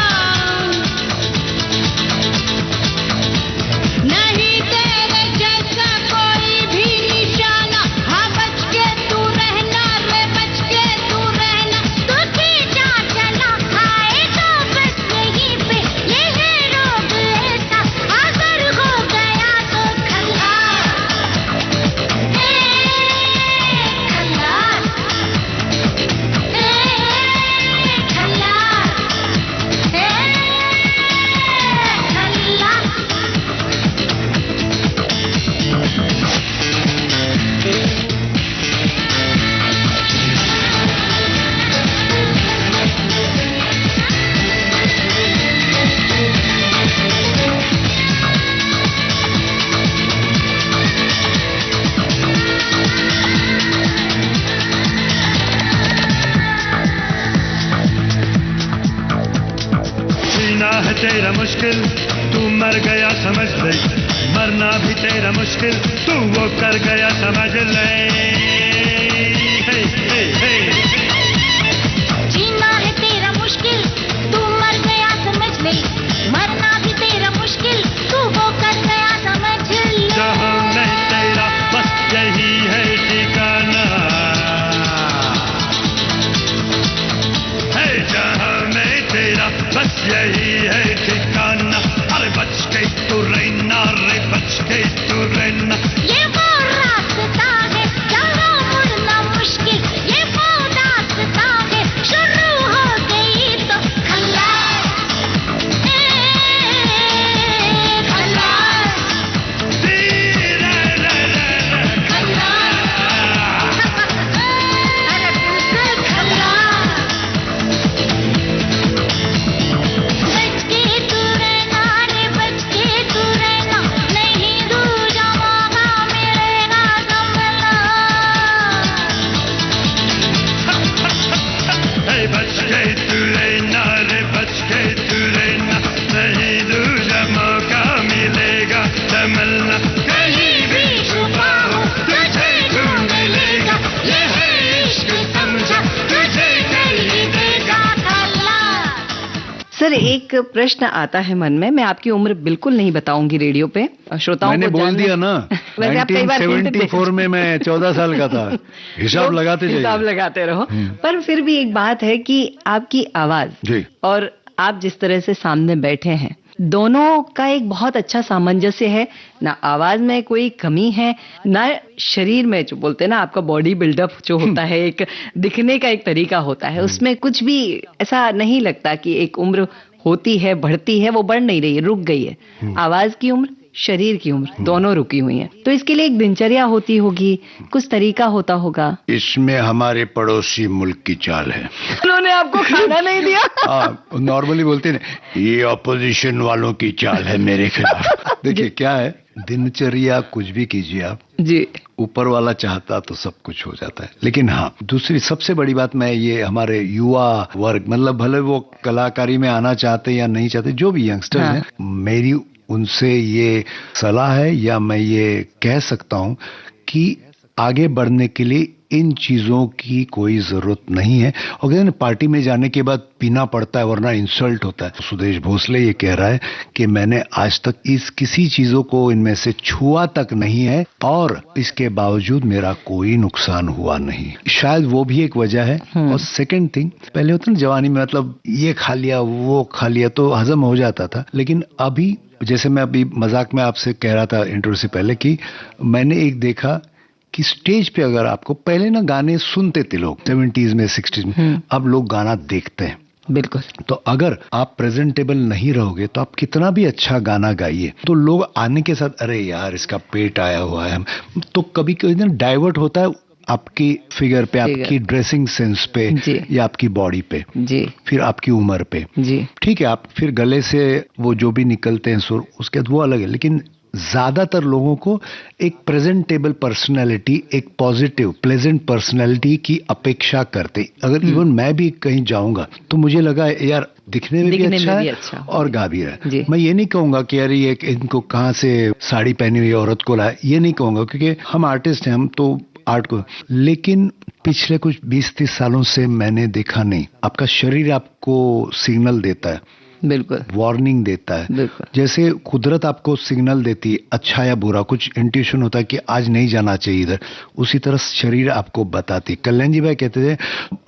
नहीं तेरे जैसा कोई भी निशाना। हाँ बच के तू रहना रे, बच के तू रहना। तू सीधा चला आएगा बस यहीं पे, ये है रोग ऐसा, अगर हो गया तो खल्लास, खल्लास, जीना है तेरा मुश्किल, तू मर गया समझ ले। मरना भी तेरा मुश्किल, तू वो कर गया समझ ले। हे, हे, हे। जीना है तेरा मुश्किल, तू मर गया समझ ले। मरना भी तेरा मुश्किल, तू वो कर गया समझ ले। जहाँ में तेरा बस यही है ठिकाना, है जहाँ में तेरा बस यही है ठिकाना। अरे बच के तू रहना रे, बच के तू रहना। ये वो रास्ता है जहाँ मुड़ना मुश्किल, ये वो रास्ता है शुरू हो गई तो खल्लास, खल्लास, खल्लास, अरे बिल्कुल खल्लास। बच के तू रहना रे, बच के तू रहना। नहीं दूजा मौका मिलेगा संभलना। हे बच के तू रहना रे, बच के तू रहना। नहीं दूजा मौका मिलेगा संभलना। कहीं भी छुपा हो तुझे ढूंढ लेगा, ये है इश्क समझा, तुझे कर ही देगा खल्लास। सर, एक प्रश्न आता है मन में, मैं आपकी उम्र बिल्कुल नहीं बताऊंगी रेडियो पे, श्रोताओं मैंने को बोल जानना- दिया ना। वैसे आप कई बार hint दे- 1974 में मैं 14 साल का था। हिसाब लोग लगाते हिसाब जाइए। लगाते रहो। पर फिर भी एक बात है कि आपकी आवाज जी। और आप जिस तरह से सामने बैठे हैं, दोनों का एक बहुत अच्छा सामंजस्य है। ना आवाज में कोई कमी है, ना शरीर में, जो बोलते हैं ना आपका बॉडी बिल्डअप जो होता है, एक दिखने का एक तरीका होता है, उसमें कुछ भी ऐसा नहीं लगता कि एक उम्र होती है, बढ़ती है, वो बढ़ नहीं रही है, रुक गई है। आवाज की उम्र, शरीर की उम्र दोनों रुकी हुई हैं। तो इसके लिए एक दिनचर्या होती होगी, कुछ तरीका होता होगा। इसमें हमारे पड़ोसी मुल्क की चाल है। उन्होंने आपको खाना नहीं दिया? नॉर्मली बोलते हैं ना, ये ऑपोजिशन वालों की चाल है मेरे खिलाफ। देखिए क्या है, दिनचर्या कुछ भी कीजिए आप, जी, ऊपर वाला चाहता तो सब कुछ हो जाता है। लेकिन हाँ, दूसरी सबसे बड़ी बात, मैं ये हमारे युवा वर्ग, मतलब भले वो कलाकारी में आना चाहते या नहीं चाहते, जो भी यंगस्टर्स हाँ। हैं, मेरी उनसे ये सलाह है, या मैं ये कह सकता हूं कि आगे बढ़ने के लिए इन चीजों की कोई जरूरत नहीं है। और कहते हैं ना, पार्टी में जाने के बाद पीना पड़ता है वरना इंसल्ट होता है। सुदेश भोसले ये कह रहा है कि मैंने आज तक इस किसी चीजों को इनमें से छुआ तक नहीं है, और इसके बावजूद मेरा कोई नुकसान हुआ नहीं। शायद वो भी एक वजह है। और सेकंड थिंग, पहले होता ना जवानी में, मतलब ये खा लिया वो खा लिया तो हजम हो जाता था। लेकिन अभी, जैसे मैं अभी मजाक में आपसे कह रहा था इंटरव्यू से पहले, कि मैंने एक देखा कि स्टेज पे अगर आपको, पहले ना गाने सुनते थे लोग 70s में 60s में, अब लोग गाना देखते हैं। बिल्कुल। तो अगर आप प्रेजेंटेबल नहीं रहोगे तो आप कितना भी अच्छा गाना गाइए, तो लोग आने के साथ, अरे यार इसका पेट आया हुआ है, तो कभी कभी ना डाइवर्ट होता है आपकी फिगर पे, आपकी ड्रेसिंग सेंस पे, या आपकी बॉडी पे, जी, फिर आपकी उम्र पे। जी, ठीक है, आप फिर गले से वो जो भी निकलते हैं सुर, उसके बाद वो अलग है। लेकिन ज्यादातर लोगों को एक प्रेजेंटेबल पर्सनालिटी, एक पॉजिटिव प्लेजेंट पर्सनालिटी की अपेक्षा करते। अगर इवन मैं भी कहीं जाऊंगा तो मुझे लगा यार दिखने में भी अच्छा है और गा भी रहा है। मैं ये नहीं कहूंगा कि यार ये इनको कहाँ से साड़ी पहनी हुई औरत को लाए, ये नहीं कहूंगा, क्योंकि हम आर्टिस्ट हैं, हम तो आर्ट को, लेकिन पिछले कुछ 20-30 सालों से मैंने देखा नहीं, आपका शरीर आपको सिग्नल देता है, बिल्कुल वार्निंग देता है। बिल्कुल। जैसे कुदरत आपको सिग्नल देती है, अच्छा या बुरा, कुछ इंट्यूशन होता है कि आज नहीं जाना चाहिए इधर, उसी तरह शरीर आपको बताती। कल्याण जी भाई कहते थे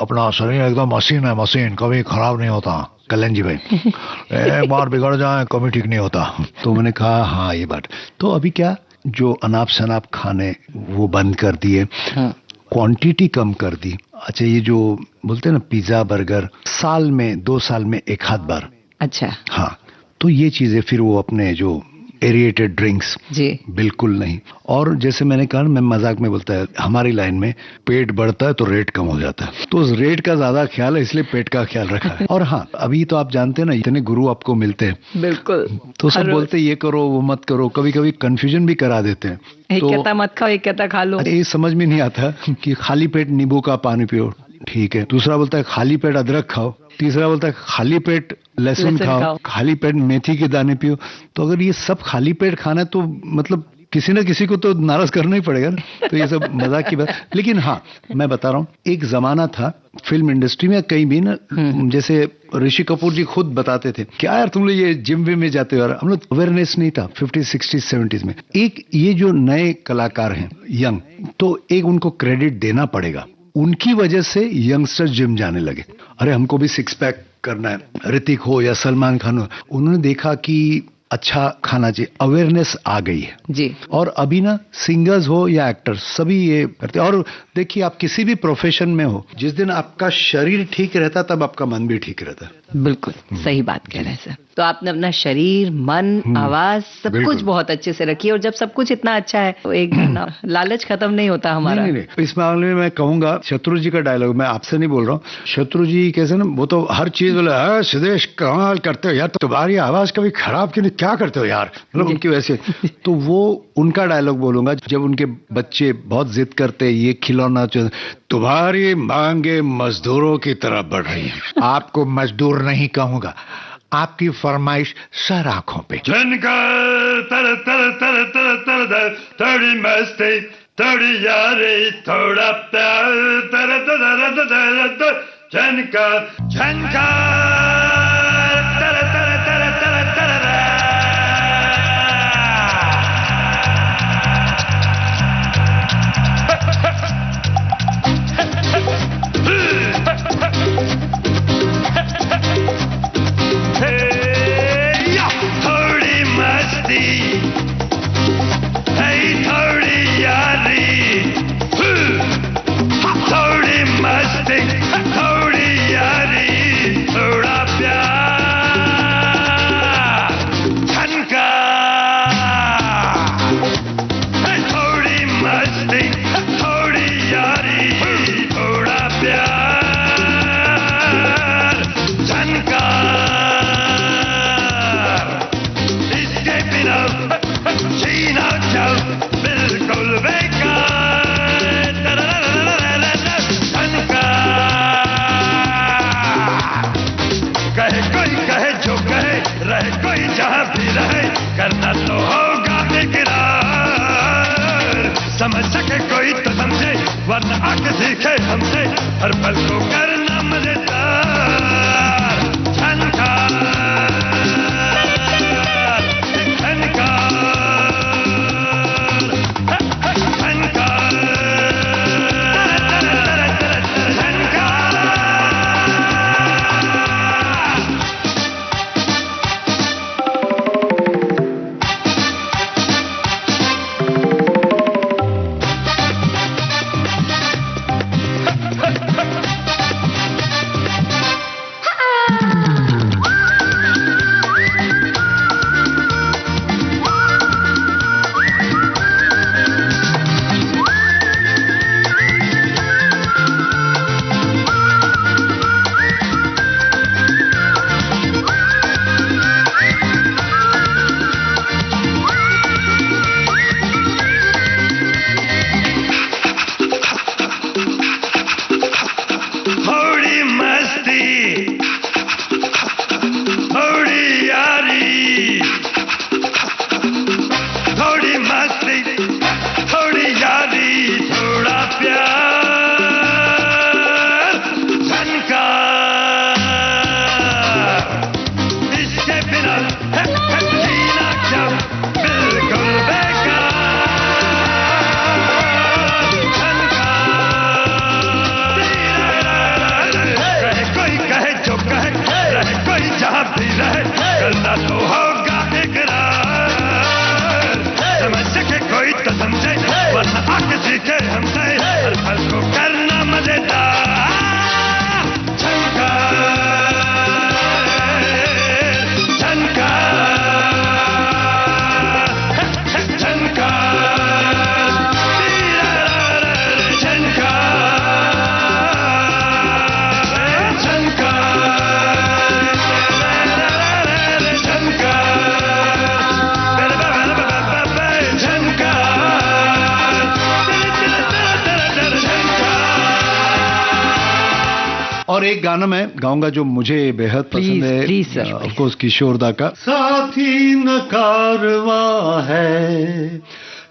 अपना शरीर एकदम मशीन है, मशीन कभी खराब नहीं होता। कल्याण जी भाई एक बार बिगड़ जाए कभी ठीक नहीं होता। तो मैंने कहा हाँ ये बात। तो अभी क्या, जो अनाप शनाप खाने वो बंद कर दिए, हाँ। क्वांटिटी कम कर दी। अच्छा ये जो बोलते हैं ना पिज्जा बर्गर, साल में 2 साल में एक आध बार। अच्छा। हाँ, तो ये चीजें, फिर वो अपने जो एरिएटेड ड्रिंक्स जी बिल्कुल नहीं। और जैसे मैंने कहा, मैं मजाक में बोलता है, हमारी लाइन में पेट बढ़ता है तो रेट कम हो जाता है, तो उस रेट का ज्यादा ख्याल है, इसलिए पेट का ख्याल रखा है। और हाँ, अभी तो आप जानते हैं ना, इतने गुरु आपको मिलते हैं, बिल्कुल, तो सब बोलते हैं ये करो वो मत करो, कभी कभी कंफ्यूजन भी करा देते हैं। एक कहता मत खाओ, एक कहता खा लो। ये समझ में नहीं आता कि खाली पेट नींबू का पानी पियो, ठीक है। दूसरा बोलता है खाली पेट अदरक खाओ, तीसरा बोलता है खाली पेट लहसुन खाओ, खाली पेट मेथी के दाने पियो। तो अगर ये सब खाली पेट खाना है तो मतलब किसी न किसी को तो नाराज करना ही पड़ेगा ना। तो ये सब मजाक की बात। लेकिन हाँ, मैं बता रहा हूँ, एक जमाना था फिल्म इंडस्ट्री में कहीं भी ना, जैसे ऋषि कपूर जी खुद बताते थे, क्या यार तुम लोग ये जिम विम में जाते हो यार, हम लोग अवेयरनेस नहीं था 50s 60s 70s में। एक ये जो नए कलाकार हैं यंग, तो एक उनको क्रेडिट देना पड़ेगा, उनकी वजह से यंगस्टर जिम जाने लगे। अरे हमको भी सिक्स पैक करना है, ऋतिक हो या सलमान खान हो, उन्होंने देखा कि अच्छा खाना चाहिए, अवेयरनेस आ गई है जी। और अभी ना सिंगर्स हो या एक्टर्स सभी ये करते हैं। और देखिए, आप किसी भी प्रोफेशन में हो, जिस दिन आपका शरीर ठीक रहता तब आपका मन भी ठीक रहता है। बिल्कुल सही बात कह रहे हैं सर। तो आपने अपना शरीर, मन, आवाज सब बिल्कुल। कुछ बहुत अच्छे से रखी है, और जब सब कुछ इतना अच्छा है तो एक दिन ना लालच खत्म नहीं होता हमारा। नहीं, इस मामले में मैं कहूंगा, शत्रु जी का डायलॉग, मैं आपसे नहीं बोल रहा हूँ, शत्रु जी कैसे ना, वो तो हर चीज बोले, सुदेश कमाल करते हो यार, तुम्हारी आवाज कभी खराब क्यों नहीं, क्या करते हो यार, मतलब उनकी वैसे। तो वो उनका डायलॉग बोलूंगा, जब उनके बच्चे बहुत जिद करते ये खिलौना, तुम्हारी मांगे मजदूरों की तरह बढ़ रही है। आपको मजदूर नहीं कहूंगा, आपकी फरमाइश सर आंखों पे। झनकार तर तर तर तर तर तर, थोड़ी मस्ती थोड़ी यारी थोड़ा प्यार, तर तर तर तर तर, झनकार झनकार तर तर तर तर तर। थोड़ी मस्ती थोड़ी यारी, थोड़ी मस्ती थोड़ी यारी थोड़ा प्यार, झनकार। थोड़ी मस्ती थोड़ी यारी थोड़ा प्यार, झनकार। इसके बिना जीना जब बिल्कुल बेकार, झनकार। कहे कोई कहे जो कहे, रहे कोई जहां भी रहे, करना तो होगा इकरार। समझ सके कोई तो समझे, वरना आके सीखे हमसे, हर पल को करना मजेदार, झनकार झनकार झनकार झनकार। और एक गाना मैं गाऊंगा जो मुझे बेहद पसंद है, please, sir, ऑफ कोर्स किशोरदा का। साथी न कारवां है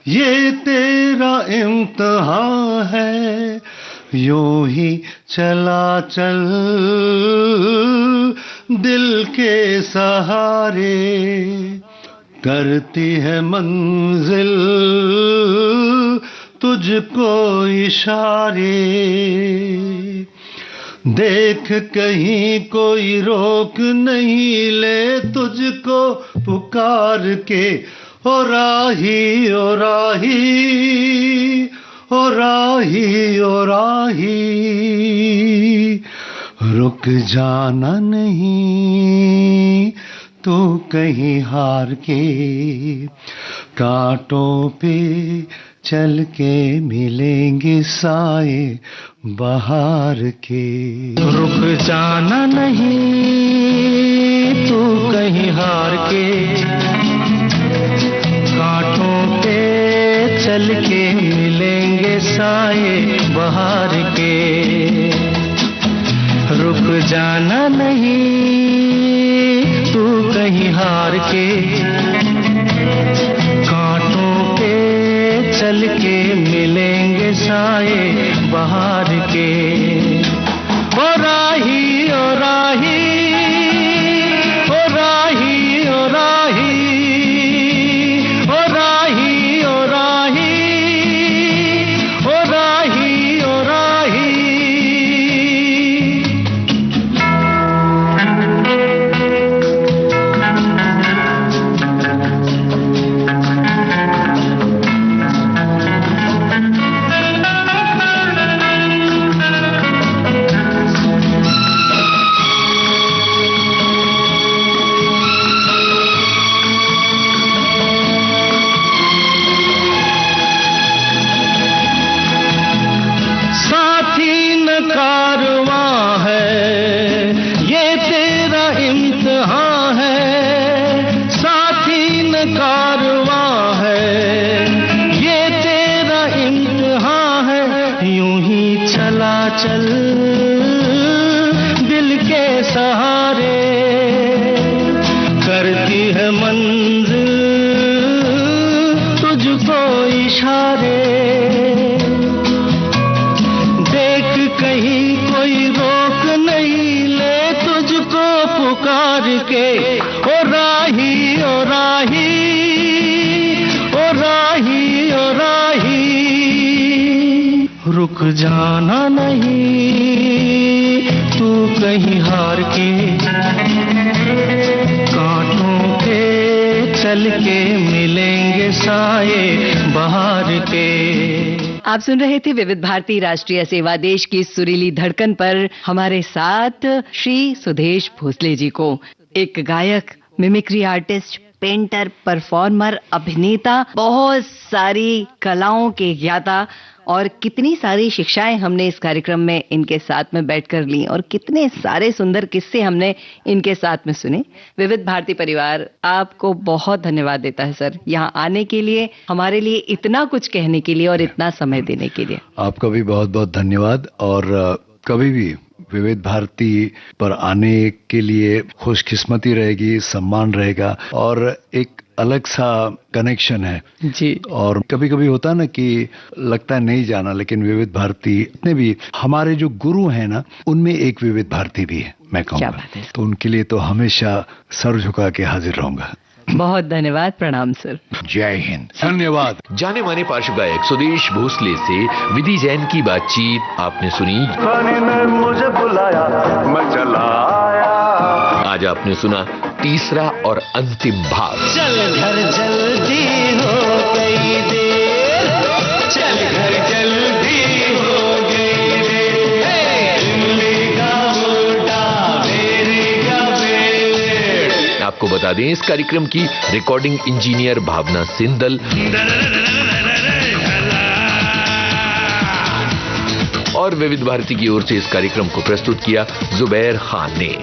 ये तेरा इम्तिहान है, यूं ही चला चल दिल के सहारे, करती है मंजिल तुझको इशारे, देख कहीं कोई रोक नहीं ले तुझको पुकार के, ओ राही ओ राही ओ राही ओ राही, रुक जाना नहीं तू कहीं हार के, कांटों पे चल के मिलेंगे साए बहार के। रुक जाना नहीं तू कहीं हार के, कांटों पे चल के मिलेंगे साए बहार के। रुक जाना नहीं तू कहीं हार के, कांटों पे चल के मिलेंगे साए बहार के। ओ राही ओ राही ओ राही ओ राही ओ राही ओ राही ओ राही ओ राही। कारवां है ये तेरा इम्तिहान है, साथी न कारवां है ये तेरा इम्तिहान है, यूं ही चला चल दिल के सहारे, करती है मंजिल तुझको इशारे, कहीं कोई रोक नहीं ले तुझको पुकार के। ओ राही ओ राही ओ राही ओ राही, रुक जाना नहीं तू कहीं हार के, कांटों पे चल के मिलेंगे साए बहार के। आप सुन रहे थे विविध भारती राष्ट्रीय सेवा देश की सुरीली धड़कन पर हमारे साथ श्री सुदेश भोसले जी को, एक गायक, मिमिक्री आर्टिस्ट, पेंटर, परफॉर्मर, अभिनेता, बहुत सारी कलाओं के ज्ञाता, और कितनी सारी शिक्षाएं हमने इस कार्यक्रम में इनके साथ में बैठकर ली और कितने सारे सुंदर किस्से हमने इनके साथ में सुने। विविध भारती परिवार आपको बहुत धन्यवाद देता है सर, यहाँ आने के लिए, हमारे लिए इतना कुछ कहने के लिए और इतना समय देने के लिए। आपका भी बहुत बहुत धन्यवाद। और कभी भी विविध भारती पर आने के लिए खुशकिस्मती रहेगी, सम्मान रहेगा और एक अलग सा कनेक्शन है जी। और कभी कभी होता है ना कि लगता है नहीं जाना, लेकिन विविध भारती इतने भी हमारे जो गुरु हैं ना, उनमें एक विविध भारती भी है, मैं कहूँगा। तो उनके लिए तो हमेशा सर झुका के हाजिर रहूंगा। बहुत धन्यवाद, प्रणाम सर। जय हिंद। धन्यवाद। जाने माने पार्श्व गायक सुदेश भोसले से विधि जैन की बातचीत आपने सुनी। ने मुझे बुलाया मैं चला आया। आज आपने सुना तीसरा और अंतिम भाग। चल घर जल्दी हो गई देर, चल घर जल्दी हो गई देर, इमली का बूटा मेरी का बेर। आपको बता दें इस कार्यक्रम की रिकॉर्डिंग इंजीनियर भावना सिंदल और विविध भारती की ओर से इस कार्यक्रम को प्रस्तुत किया जुबैर खान ने।